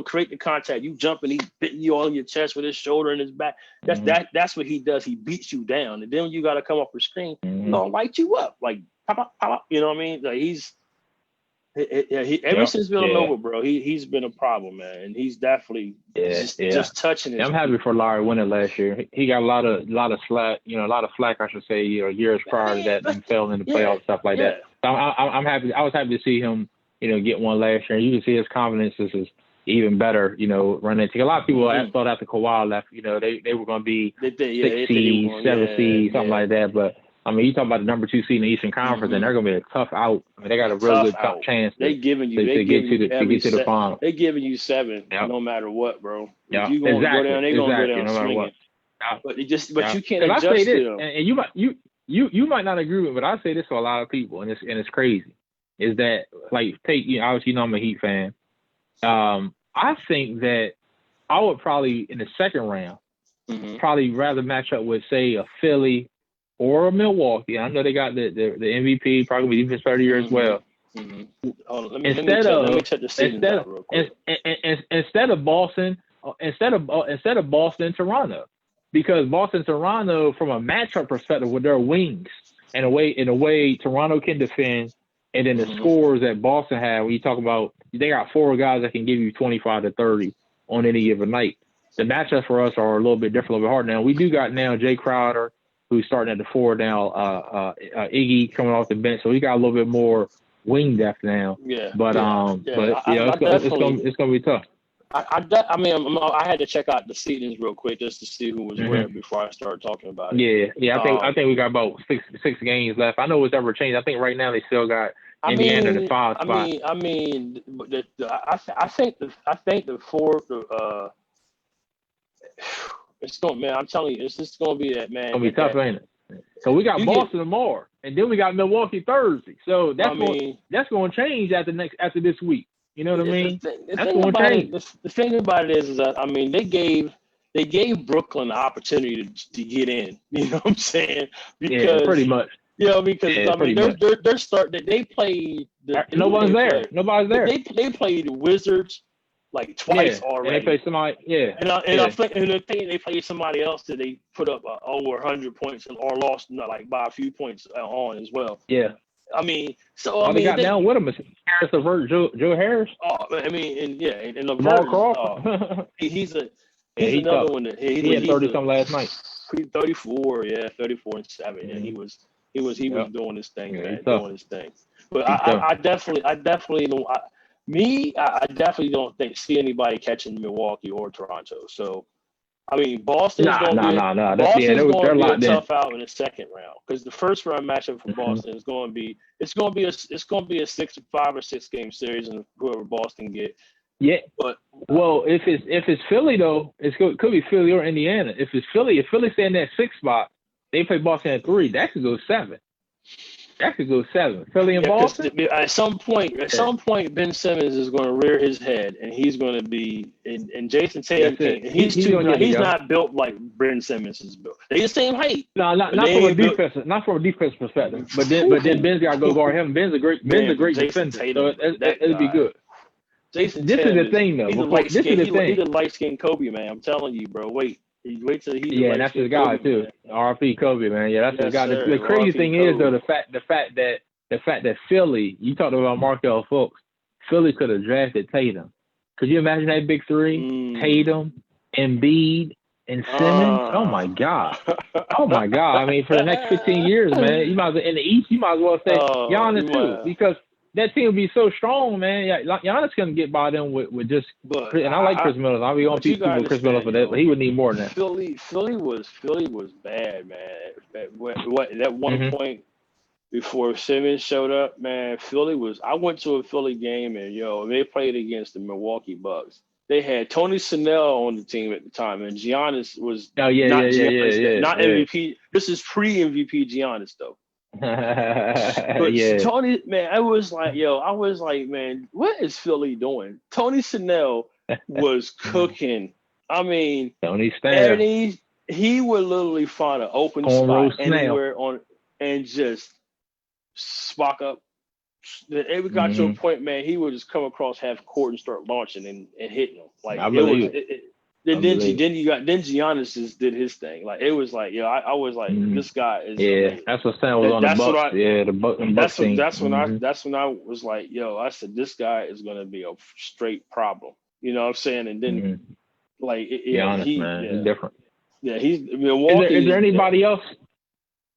create the contact. You jumping, he's hitting you all in your chest with his shoulder and his back. That's what he does. He beats you down, and then you got to come up the screen. He's gonna light you up, like pop up. You know what I mean? Like, ever since Villanova, bro, he's been a problem, man, and he's definitely just touching it. I'm happy for Larry winning last year. He got a lot of slack, a lot of flack, I should say, years prior to that, and fell into playoff stuff like that. So I'm happy. I was happy to see him, get one last year. And you can see his confidence is even better, running. A lot of people thought after Kawhi left, they were going to be 6 seed, 7 seed, something like that, but. I mean, you talk about the number 2 seed in the Eastern Conference, and they're going to be a tough out. I mean, they got a real good chance to get to the final. They're giving you 7 no matter what, bro. Yeah, if you're going to go down, they're going to go down swinging. But you can't I say adjust this, to them. and you might not agree with it, but I say this to a lot of people, and it's crazy. Is that like obviously I'm a Heat fan. I think that I would probably in the second round probably rather match up with say a Philly or a Milwaukee. I know they got the MVP, probably defense player of the year as well. Let me check the seasons out real quick. Instead of Boston, Toronto, because Boston, Toronto, from a matchup perspective, with their wings and in a way Toronto can defend, and then the scores that Boston have. When you talk about, they got 4 guys that can give you 25 to 30 on any given night. The matchups for us are a little bit different, a little bit hard. Now we do got now Jay Crowder, who's starting at the 4 now. Iggy coming off the bench, so we got a little bit more wing depth now. Yeah. But it's gonna be tough. I had to check out the seedings real quick just to see who was where before I started talking about it. Yeah. I think we got about six games left. I know it's ever changed. I think right now they still got Indiana in the 5 spot. I think the 4. It's going, man. I'm telling you, it's just going to be that, man. It's gonna be tough, ain't it? So we got Boston tomorrow, and then we got Milwaukee Thursday. So that's going to change after this week. You know what I mean? That's going to change. The thing about it is that they gave Brooklyn the opportunity to get in. You know what I'm saying? Because, pretty much. They played. Nobody's there. Nobody's there. They played the Wizards like twice already. And they played somebody. I think they played somebody else that they put up over 100 points or lost by a few points on as well. Yeah. They got down with him. Harris LeVert, Joe Harris. And LeVert Crawford. he's another one that he had 30-something last night. 34 and 7, and he was doing his thing, man, doing his thing. But I definitely don't see anybody catching Milwaukee or Toronto. So, Boston's going to be tough out in the second round because the first round matchup for Boston is going to be a 5 or 6 game series, and whoever Boston get. Yeah, but if it's Philly though, could be Philly or Indiana. If Philly stay in that 6th spot, they play Boston at 3. That could go 7. Philly and Boston. At some point, Ben Simmons is going to rear his head, and he's going to be. And Jason Tatum, he's not built like Ben Simmons is built. They the same height. No, not from a defense perspective. But then Ben's got to go guard him. Ben's a great defender. So it'll be good. This is the thing, though. This is the thing. He's a light-skinned Kobe, man. I'm telling you, bro. Wait till he's. Yeah, and that's his guy too. R.P. Kobe, man. Yeah, that's his guy. The crazy thing is, though, the fact that Philly. You talked about Markelle Fultz. Philly could have drafted Tatum. Could you imagine that big 3? Tatum, Embiid, and Simmons. Oh my God. For the next 15 years, man. You might as well, in the East. You might as well say Giannis too, because that team would be so strong, man. Yeah, Giannis couldn't get by them with just. And I like Chris Middleton. I'll be on people with Chris Middleton for that, but he would need more than that. Philly was bad, man. At one point before Simmons showed up, man, I went to a Philly game and they played against the Milwaukee Bucks. They had Tony Snell on the team at the time, and Giannis was not MVP. This is pre-MVP Giannis though. But Tony, man, I was like, man, what is Philly doing? Tony Snell was cooking. Tony Snell. He would literally find an open spot anywhere and just spark up. It got to a point, man, he would just come across half court and start launching and hitting them. Like Then Giannis just did his thing. Like it was like, I was like, this guy is. Yeah, amazing. That's what Sam was on the Bucks. The Bucks team. That's when I was like, I said this guy is gonna be a straight problem. You know what I'm saying? And then he's different. Yeah, he's Milwaukee. Is there anybody else?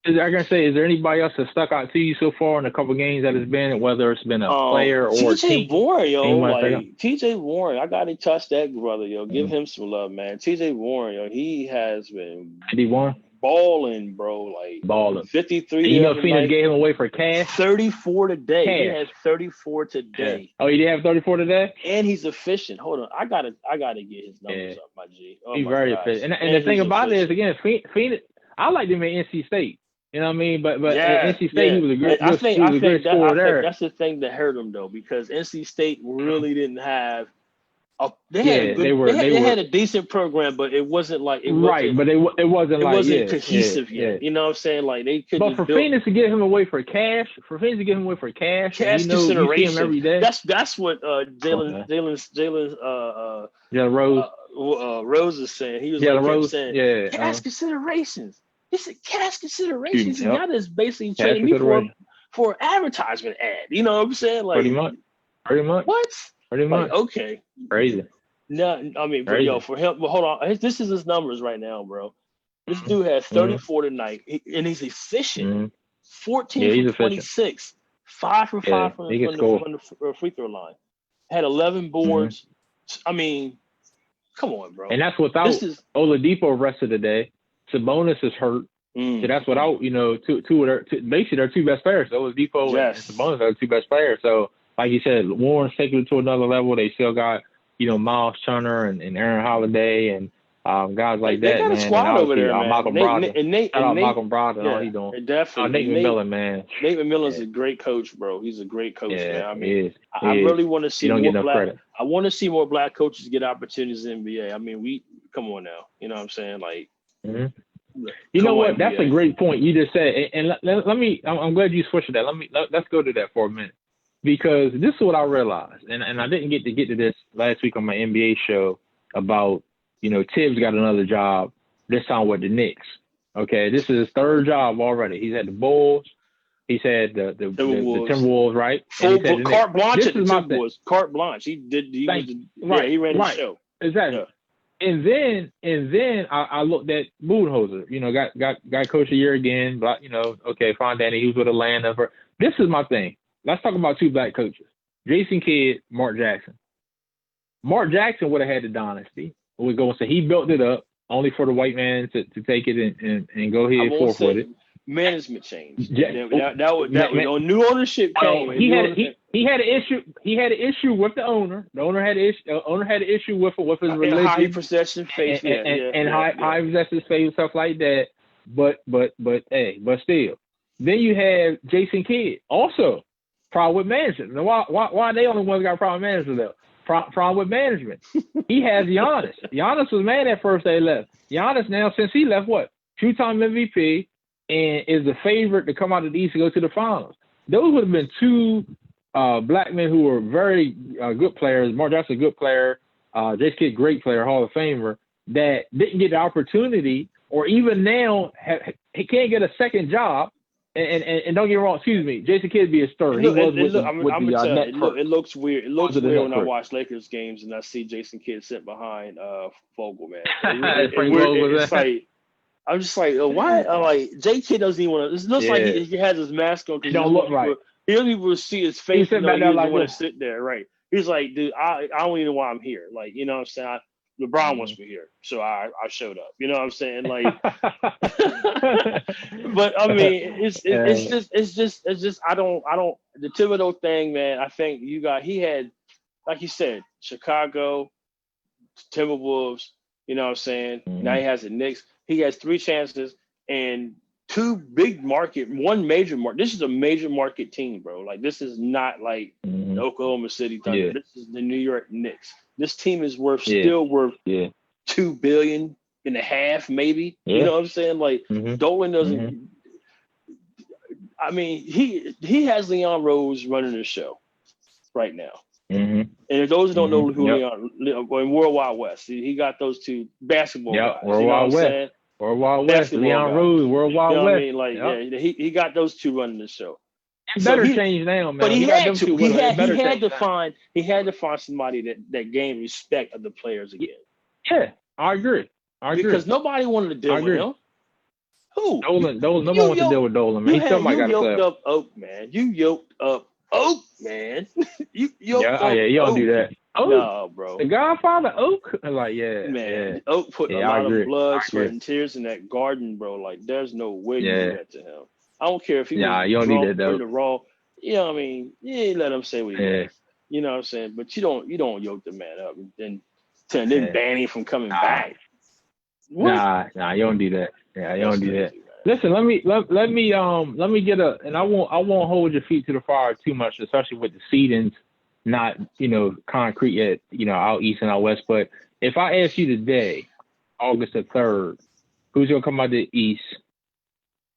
Is there anybody else that stuck out to you so far in a couple games that it's been, whether it's been a player or a team? TJ Warren, TJ Warren, I gotta touch that brother, Give him some love, man. TJ Warren, he has been. Did he won? balling, bro. Like balling. 53. And you know, Phoenix gave him away for cash. 34 today. Cash. He had 34 today. Yeah. Oh, he did have 34 today. And he's efficient. Hold on, I gotta get his numbers up, my G. Oh, he's my very gosh. efficient. And the thing about it is, again, Phoenix. I like him at NC State. You know what I mean? But at NC State, he was a great scorer there. That's the thing that hurt him though, because NC State really didn't have. They had a decent program, but it wasn't like it wasn't cohesive yet. You know what I'm saying? Like they could. But for Phoenix to get him away for cash, consideration. You see him every day. That's what Jalen Rose is saying. He was saying cash considerations. He said cash considerations. And y'all just basically trading me for an advertisement ad. You know what I'm saying? Like pretty much. What? Pretty much. Okay. Crazy. No, I mean, but yo, for him, but hold on. This is his numbers right now, bro. This dude has 34 tonight, and he's efficient. 14 for 26, 5 for 5 from the free throw line. Had 11 boards. I mean, come on, bro. And that's without Oladipo rest of the day. Sabonis is hurt. So that's without, basically their two best players. Oladipo and Sabonis are the two best players. So, like you said, Warren's taking it to another level. They still got, Miles Turner and Aaron Holiday and guys like that. They got a squad over there, man. Malcolm Brogdon. Malcolm Brogdon. All he's doing. Definitely. Nate McMillan, man. Nate McMillan's a great coach, bro. He's a great coach, man. I mean, I really want to see more black. I want to see more black coaches get opportunities in the NBA. I mean, come on now. You know what I'm saying? Like, you know what? That's a great point you just said. And let me. I'm glad you switched that. Let's go to that for a minute. Because this is what I realized, and I didn't get to this last week on my NBA show about, Tibbs got another job, this time with the Knicks. Okay, this is his third job already. He's had the Bulls, he's had the Timberwolves, right? Carte blanche at the Timberwolves. Carte blanche. He ran the show. Exactly. Yeah. And then I looked at Budenholzer, got coach of the year again, but okay, fine, Danny, he was with Atlanta. This is my thing. Let's talk about two black coaches, Jason Kidd, Mark Jackson. Mark Jackson would have had the dynasty. He built it up only for the white man to take it and go ahead and forth with it. Management change. That was new ownership came. He had an issue. He had an issue with the owner. The owner had an issue with his religion. High possession face. High possession face, stuff like that. But still. Then you have Jason Kidd also. Problem with management. Now, why are they only ones that got problem with management though? Problem with management. He has Giannis. Giannis was mad at first they left. Giannis now, since he left, two-time MVP and is the favorite to come out of the East to go to the finals. Those would have been two black men who were very good players. Mark Jackson, a good player. Jason Kidd, great player, Hall of Famer, that didn't get the opportunity, or even now he can't get a second job. And don't get me wrong, Jason Kidd be a star. It looks weird. It looks weird when I watch Lakers games and I see Jason Kidd sit behind Vogel, man. It's like I'm just like, why? I'm like, J Kidd doesn't even want to. It looks like he has his mask on. He don't look right. He doesn't even see his face. He doesn't want to sit there, right? He's like, dude, I don't even know why I'm here. Like, you know what I'm saying? LeBron wants me here, so I showed up. You know what I'm saying? Like, but I mean, it's just I don't the Thibodeau thing, man. I think he had, like you said, Chicago, Timberwolves. You know what I'm saying? Now he has the Knicks. He has 3 chances and 2 big market, 1 major market. This is a major market team, bro. Like, this is not like the Oklahoma City Thunder. Yeah. This is the New York Knicks. This team is still worth $2.5 billion, maybe. Yeah. You know what I'm saying? Like, Dolan doesn't. I mean, he has Leon Rose running the show right now. And if those who don't know who Leon, in World Wide West, he got those 2 basketball guys. World Wide West. World Wide West, Leon Rose, World Wide West. I mean? Like, he got those 2 running the show. It better change now, man. But he had to. He had to find somebody that gained respect of the players again. Yeah, I agree. Because nobody wanted to deal with him. Who? Dolan. No one wants to deal with Dolan, man. You yoked up Oak, man. You yoked up Oak, man. You yoked up you don't do that. Oak, no, bro. The Godfather Oak. Like, Man, Oak put a lot of blood, sweat, and tears in that garden, bro. Like, there's no way you do that to him. I don't care if he was you don't drunk need that, though. in the raw. You know what I mean? You ain't let him say what he was. You know what I'm saying? But you don't yoke the man up and then ban him from coming back. What? Nah, you don't do that. Yeah, you don't do that. Man. Listen, let me get and I won't hold your feet to the fire too much, especially with the seedings not, concrete yet, out east and out west. But if I ask you today, August the 3rd, who's gonna come out the east?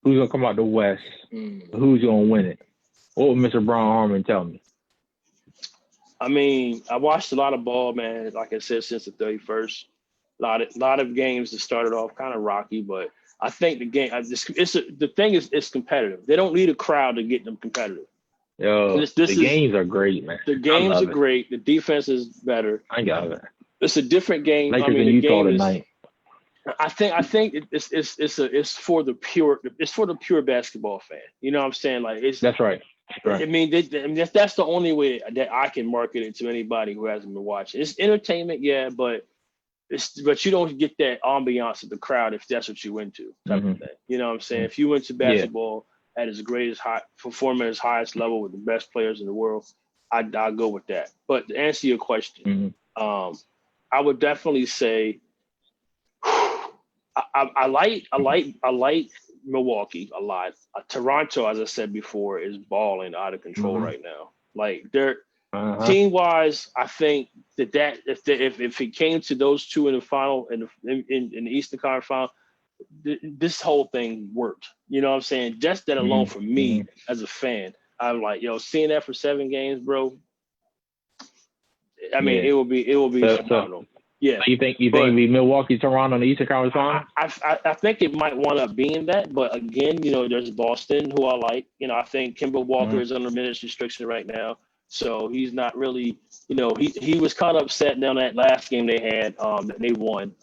Who's gonna come out the west? Who's gonna win it? What would Mr. Brian Harmon tell me? I mean, I watched a lot of ball, man. Like I said, since the 31st, a lot of games that started off kind of rocky, but I think the game. The thing is, it's competitive. They don't need a crowd to get them competitive. Yo, the games are great, man. The games are great. The defense is better. I got it. It's a different game. Lakers in Utah tonight. I think it's for the pure basketball fan. You know what I'm saying? Like that's right. Right. I mean, that's the only way that I can market it to anybody who hasn't been watching. It's entertainment, yeah, but you don't get that ambiance of the crowd if that's what you into type of thing. You know what I'm saying? If you went to basketball at its greatest performing at its highest level with the best players in the world, I'll go with that. But to answer your question, I would definitely say I like Milwaukee a lot. Toronto, as I said before, is balling out of control right now. Like they're team wise, I think that if it came to those two in the final in the Eastern Conference final, this whole thing worked. You know what I'm saying? Just that alone for me as a fan, I'm like, seeing that for 7 games, bro. I mean, it will be phenomenal. Yeah. So you think it'll be Milwaukee, Toronto in the Eastern Conference Final? I think it might wind up being that, but again, there's Boston, who I like. I think Kemba Walker is under minutes restriction right now, so he's not really. He was kind of upset down that last game they had that they won.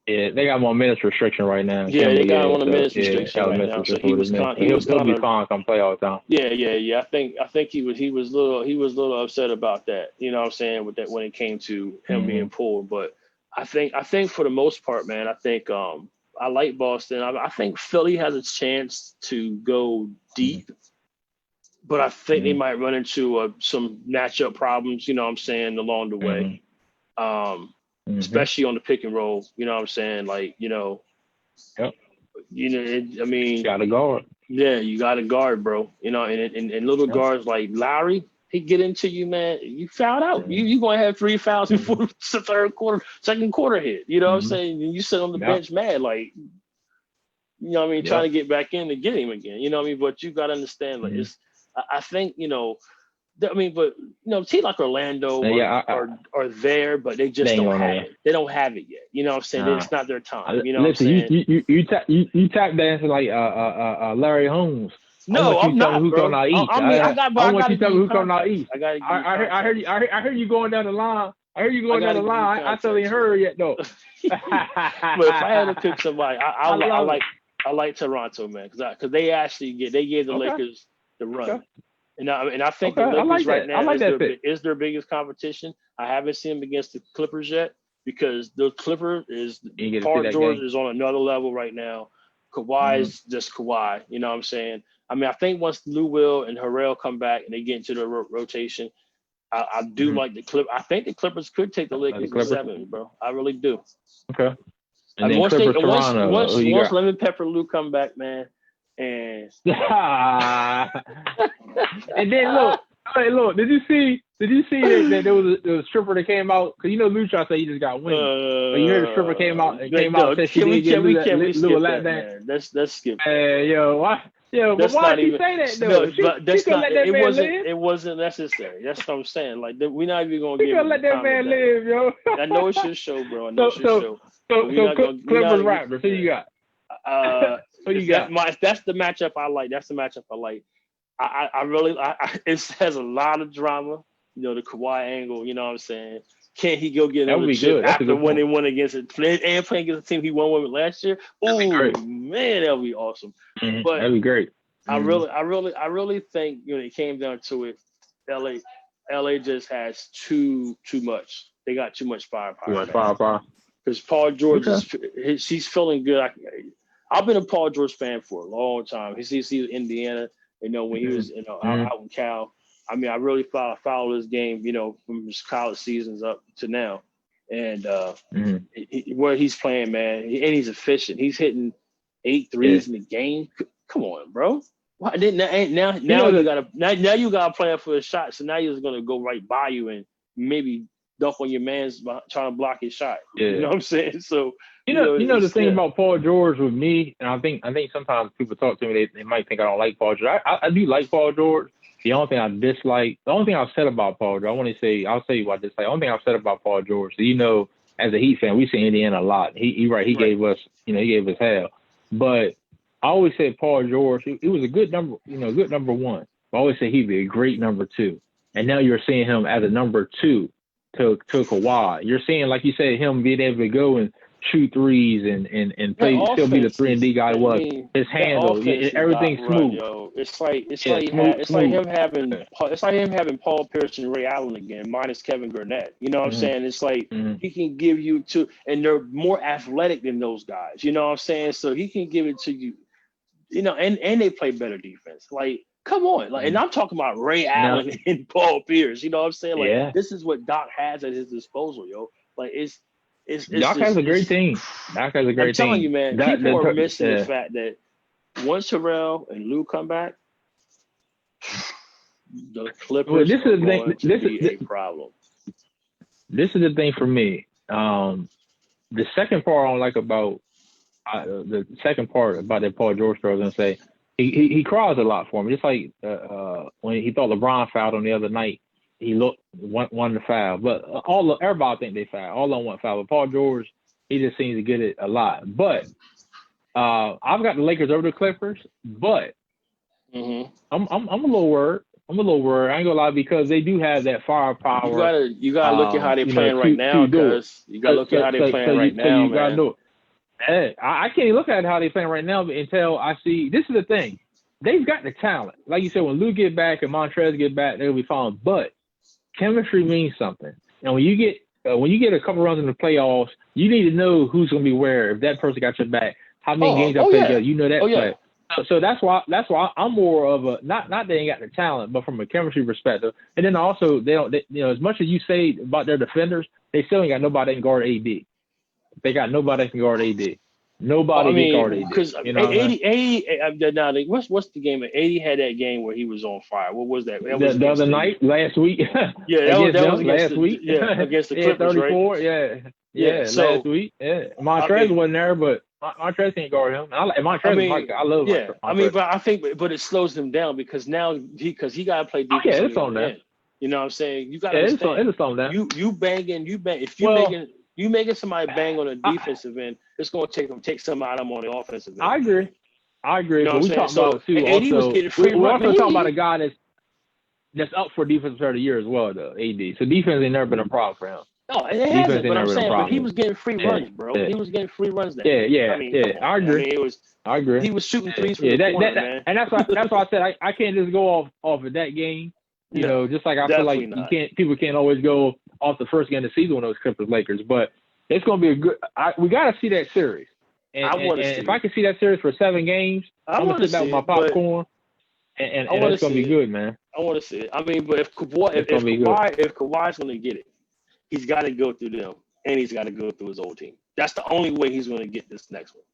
Yeah, they got more minutes restriction right now. Yeah, they got him on a minutes restriction right now. So he'll be fine come playoff time. Yeah. I think he was a little upset about that. You know what I'm saying, with that when it came to him being pulled. But I think for the most part, man, I think I like Boston. I think Philly has a chance to go deep, but I think they might run into some matchup problems. You know what I'm saying, along the way. Especially on the pick and roll, you know what I'm saying? Like, I mean, got to guard. Yeah, you got to guard, bro. And little guards like Lowry, he get into you, man. You fouled out. You going to have 3 fouls before the second quarter hit. You know what I'm saying? And you sit on the bench mad, like, trying to get back in to get him again. You know what I mean? But you got to understand, like, I think, but teams like Orlando are there, but they just don't have it. They don't have it yet. You know what I'm saying? It's not their time. You know listen, what I'm saying? You tap dancing like Larry Holmes. No, I'm not, who's bro. I want you to tell me who's coming out east. I heard you going down the line. I still ain't heard yet though. But if I had to pick somebody, I like Toronto, man, because they actually gave the Lakers the run. Okay. And I think the Lakers right now is their biggest competition. I haven't seen them against the Clippers yet because the Clippers Paul George is on another level right now. Kawhi is just Kawhi. You know what I'm saying? I mean, I think once Lou Will and Harrell come back and they get into the rotation, I do like the Clippers. I think the Clippers could take the Lakers to 7, bro. I really do. Okay. And then once Lemon Pepper Lou come back, man. And and then look, did you see that there was a stripper that came out? Because Lou tried to say he just got wings. But you heard the stripper came out and said she did get Lou a lap dance. Let's skip. Why? But why did you say that though? It wasn't necessary. That's what I'm saying. Like we're not even gonna let that man live, yo. I know it's your show, bro. I know it's your show. So Clippers Raptors. Who you got? That's the matchup I like. I really it has a lot of drama. The Kawhi angle. You know what I'm saying? Can he go get another chip after when they won against it and playing against a team he won with last year? Oh man, that'll be awesome. But that'd be great. I really think it came down to it. LA, LA just has too much. They got too much firepower. Firepower. Because Paul George he's feeling good. I've been a Paul George fan for a long time. He was Indiana, when he was out in Cal. I mean, I really follow his game, from his college seasons up to now, and where he's playing, man, and he's efficient. He's hitting 8 threes in the game. Come on, bro. Why didn't now you gotta plan for a shot? So now he's gonna go right by you and maybe dunk on your man's trying to block his shot. Yeah. You know what I'm saying? So the thing about Paul George with me, and I think sometimes people talk to me, they might think I don't like Paul George. I do like Paul George. The only thing I dislike, the only thing I've said about Paul George, I'll tell you what I dislike. The only thing I've said about Paul George, so as a Heat fan, we see Indiana a lot. He gave us, he gave us hell. But I always said Paul George, he was a good number one. I always say he'd be a great number 2. And now you're seeing him as a number 2 to Kawhi. You're seeing, like you said, him being able to go and shoot threes and play, still be the 3-and-D guy was. His handle, everything's smooth. It's like him having Paul Pierce and Ray Allen again, minus Kevin Garnett. You know what I'm saying? It's like he can give you two, and they're more athletic than those guys. You know what I'm saying? So he can give it to you. And they play better defense. Like, come on. And I'm talking about Ray Allen and Paul Pierce. You know what I'm saying? Like, this is what Doc has at his disposal, yo. Like, Doc has a great team. Doc has a great team. I'm telling you, man, people are missing the fact that once Terrell and Lou come back, the Clippers are going to be a problem. This is the thing for me. The second part I don't like about the second part about that Paul George story, I was going to say, he cries a lot for me. Just like when he thought LeBron fouled on the other night, he won the foul. But everybody think they foul. All of them want foul. But Paul George, he just seems to get it a lot. But I've got the Lakers over the Clippers. But I'm a little worried. I ain't gonna lie, because they do have that firepower. You gotta look at how they're playing right now, because you gotta look at how they're playing right now, man. I can't look at how they're playing right now until I see. This is the thing. They've got the talent. Like you said, when Lou get back and Montrezl get back, they'll be fine. But chemistry means something. And when you get a couple runs in the playoffs, you need to know who's going to be where. If that person got your back, how many games I play together, you know that play. So that's why I'm more of a not they ain't got the talent, but from a chemistry perspective. And then also they don't as much as you say about their defenders, they still ain't got nobody that can guard AD. They got nobody that can guard AD. Nobody can guard AD. Because 80, what's the game? 80 had that game where he was on fire. What was that? The other night, last week. That was last week. Yeah, against the Clippers, 34, right? Yeah, so, last week. Yeah, Montrezl wasn't there, but Montrezl can't guard him. I love Montrezl. But it slows him down because now he got to play defense. Yeah, it's on that. You know what I'm saying? You got to understand. It's on that. You bang. If you making somebody bang on the defensive end, it's going to take some out of them on the offensive end. I agree. You know, but we talk about too. AD was getting free. We're also talking about a guy that's up for defensive player of the year as well, though. AD. So defense ain't never been a problem for him. No, it hasn't. But I'm saying, but he was getting free runs, bro. He was getting free runs. I agree. I agree. He was shooting threes from the corner, man. And that's why I said I can't just go off of that game. You know, just like I feel like people can't always go off the first game of the season when those Clippers Lakers, but it's going to be a good. We got to see that series, and if I can see that series for 7 games, I'm going to sit back with my popcorn, and it's going to be good, man. I want to see it. I mean, but if Kawhi's going to get it, he's got to go through them, and he's got to go through his old team. That's the only way he's going to get this next one.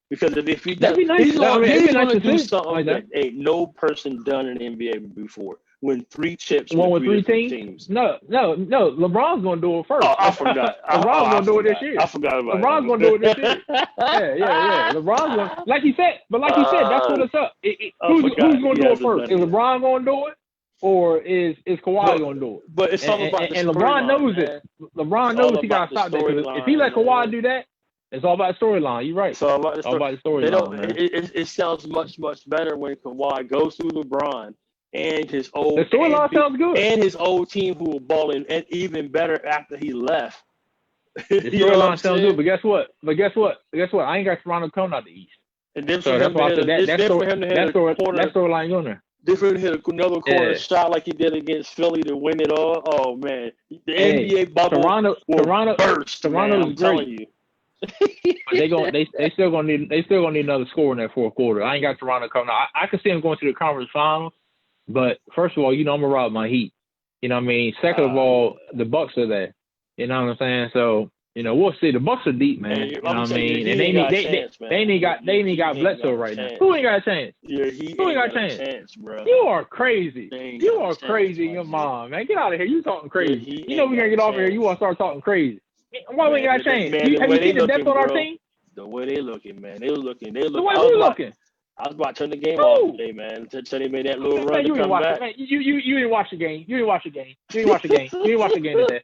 Because if he does, he's going to do something that ain't no person done in the NBA before. Win 3 chips with 3 teams. No. LeBron's going to do it first. Oh, I forgot. LeBron's going to do it this year. I forgot about LeBron's going to do it this year. Yeah. LeBron's going to, like you said, that's what it's up. Who's going to do it first? Is LeBron going to do it? Or is Kawhi going to do it? But it's all about the and LeBron knows it. LeBron knows he got to stop that. If he let Kawhi do that, it's all about the storyline. You're right. It's all about the storyline. It sounds much, much better when Kawhi goes through LeBron and his old. The storyline sounds good. And his old team who were balling, and even better after he left. The storyline sounds good, but guess what? I ain't got Toronto coming out the East. And then so that's why I said that storyline going there. Different hit another corner shot like he did against Philly to win it all. Oh man, the NBA bubble will burst. Toronto's I'm telling you. But they still gonna need another score in that fourth quarter. I ain't got Toronto coming out. I could see them going to the conference finals, but first of all, I'm gonna rob my Heat. You know what I mean? Second of all, the Bucks are there. You know what I'm saying? So we'll see. The Bucks are deep, man. You know what I mean? And they ain't got Bledsoe right now. Who ain't got a chance? Who ain't got a chance, bro? You are crazy. You are crazy in your mind, man. Get out of here. You talking crazy. We're gonna get off of here. You wanna start talking crazy. Why we ain't got a chance? Have you seen the depth on our team? The way they looking, man. They looking. The way we looking. I was about to turn the game off today, man. Until they made that little run to come back. Man, you didn't watch the game. You didn't watch the game. You didn't watch the game. You didn't watch the game today.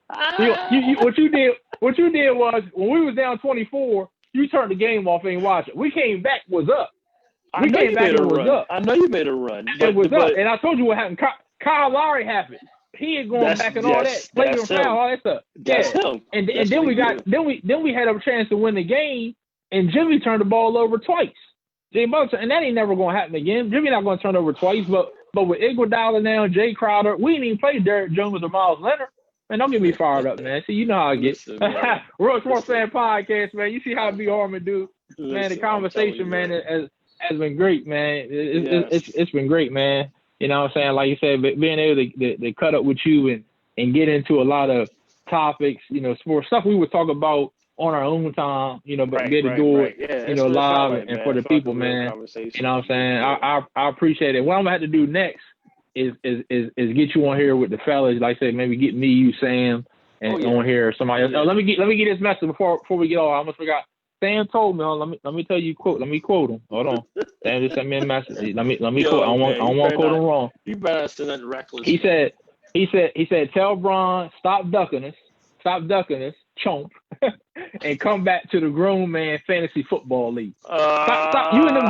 What you did was when we was down 24, you turned the game off and watched it. We came back was up. I know you made a run. It was up, and I told you what happened. Kyle Lowry happened. He ain't going back and all that. Playing foul, all that stuff. That's him. And then we had a chance to win the game, and Jimmy turned the ball over twice. And that ain't never going to happen again. Jimmy not going to turn over twice, but with Iguodala now, Jay Crowder, we ain't even played Derrick Jones or Miles Leonard. Man, don't get me fired up, man. See, you know how I get. Real Sports Fan Podcast, man. You see how B. Harmon do. Man, the conversation, man, has been great, man. It's been great, man. You know what I'm saying? Like you said, being able to cut up with you and get into a lot of topics, sports stuff we would talk about on our own time, but get to do it, live and for the people, man. You know what I'm saying? I appreciate it. What I'm gonna have to do next is get you on here with the fellas. Like I said, maybe get me, you, Sam, and on here somebody else. Oh, let me get this message before we get off. I almost forgot. Sam told me, let me tell you quote. Let me quote him. Hold on. Sam just sent me a message. Let me quote. I don't want to quote him wrong. You better send that reckless. He said, tell Bron, stop ducking us, chomp, and come back to the grown man fantasy football league. Stop. You in them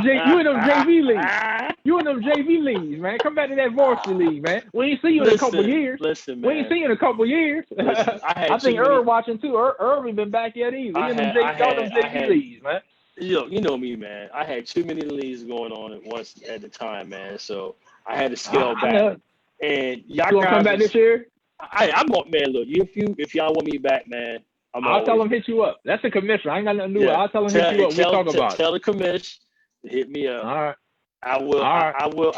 JV leagues. You in them JV leagues, man. Come back to that varsity league, man. We ain't see you in a couple years. Listen, man. We ain't see you in a couple years. I think Irv watching too. Irv ain't been back yet either. He in them JV leagues, man. You know me, man. I had too many leagues going on at once at the time, man. So I had to scale back. And y'all gonna come back this year? I'm on, man. Look, if y'all want me back, man, I'll tell them hit you up. That's the commission. I ain't got nothing to do with it. I'll tell them hit you up. We'll talk about it. Tell the commission to hit me up. All right. I will. We'll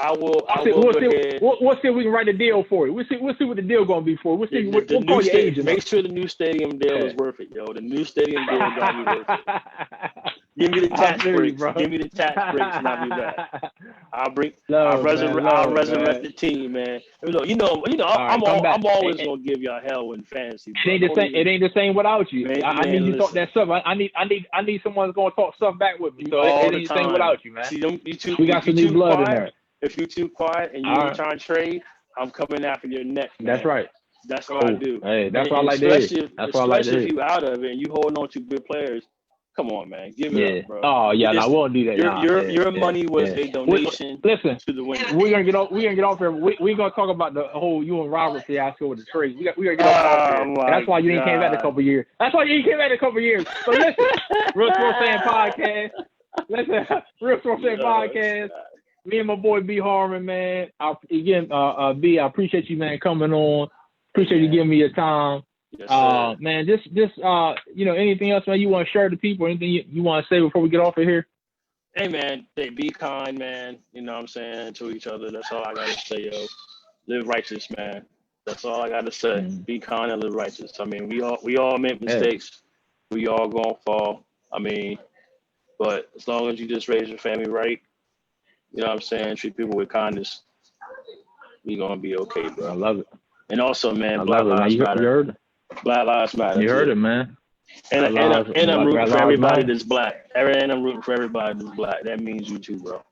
see if we can write a deal for you. We'll see what the deal gonna be for. We'll see. We'll call your agent. Make sure the new stadium deal is worth it, yo. The new stadium deal is gonna be worth it. Give me the tax breaks. Give me the tax breaks, and I'll be back. I'll resurrect the team, man. I'm always gonna give y'all hell in fantasy. It ain't the same without you. I need you to talk that stuff. I need someone that's gonna talk stuff back with me. So it ain't the same without you, man. See, we got some new blood in there. If you're too quiet and you ain't trying to trade, I'm coming after your neck. Man. That's right. That's what I do. Hey, that's what I like to hear. That's what I like to hear. Especially if you out of it and you holding on to good players. Come on, man. Give it up, bro. Oh, yeah. I won't do that. Your money was a donation to the winner. We're going to get off here. We're going to talk about the whole you and Robert fiasco with the trade. We're going to get off here. That's why you ain't came back in a couple years. So listen, Real Sports Fan Podcast. Real Sports Fan Podcast. Me and my boy B. Harmon, man. B, I appreciate you, man, coming on. Appreciate you giving me your time. Yes, man, just anything else, man, you want to share to people? Anything you want to say before we get off of here? Hey, man, be kind, man. You know what I'm saying, to each other. That's all I got to say, yo. Live righteous, man. That's all I got to say. Be kind and live righteous. I mean, we all make mistakes. We all gonna fall. I mean, but as long as you just raise your family right, you know what I'm saying, treat people with kindness, we gonna be okay, bro. I love it. And also, man, Black Lives Matter. Black Lives Matter. You heard it, man. And I'm rooting for everybody that's black. And I'm rooting for everybody that's black. That means you too, bro.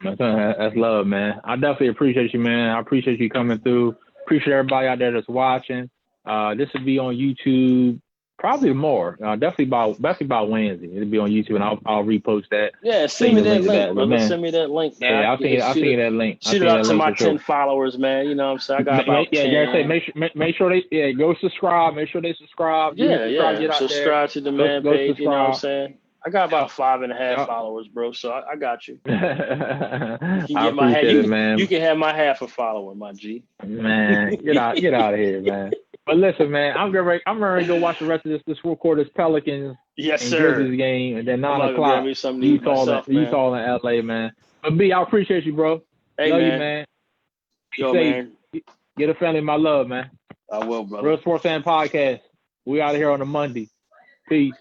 That's love, man. I definitely appreciate you, man. I appreciate you coming through. Appreciate everybody out there that's watching. This will be on YouTube probably more. Definitely by Wednesday. It'll be on YouTube, and I'll repost that. Yeah, send me that link, brother. Send me that link. Man. Yeah, I'll send you that link. Shoot it out to my 10 followers, man. You know what I'm saying? I got about 10. Yeah, make sure they go subscribe. Make sure they subscribe. Yeah. Subscribe to the man page. You know what I'm saying? I got about 5.5 followers, bro. So I got you. You can I appreciate it, man. You can have my half a follower, my G. Man, get out of here, man. But listen, man, I'm ready to go watch the rest of this quarter's Pelicans and Grizzlies game, and then 9 o'clock Utah and LA, man. But B, I appreciate you, bro. Hey, love man. you, man. Yo, man. Get a family my love, man. I will, brother. Real Sports Fan Podcast. We out of here on a Monday. Peace.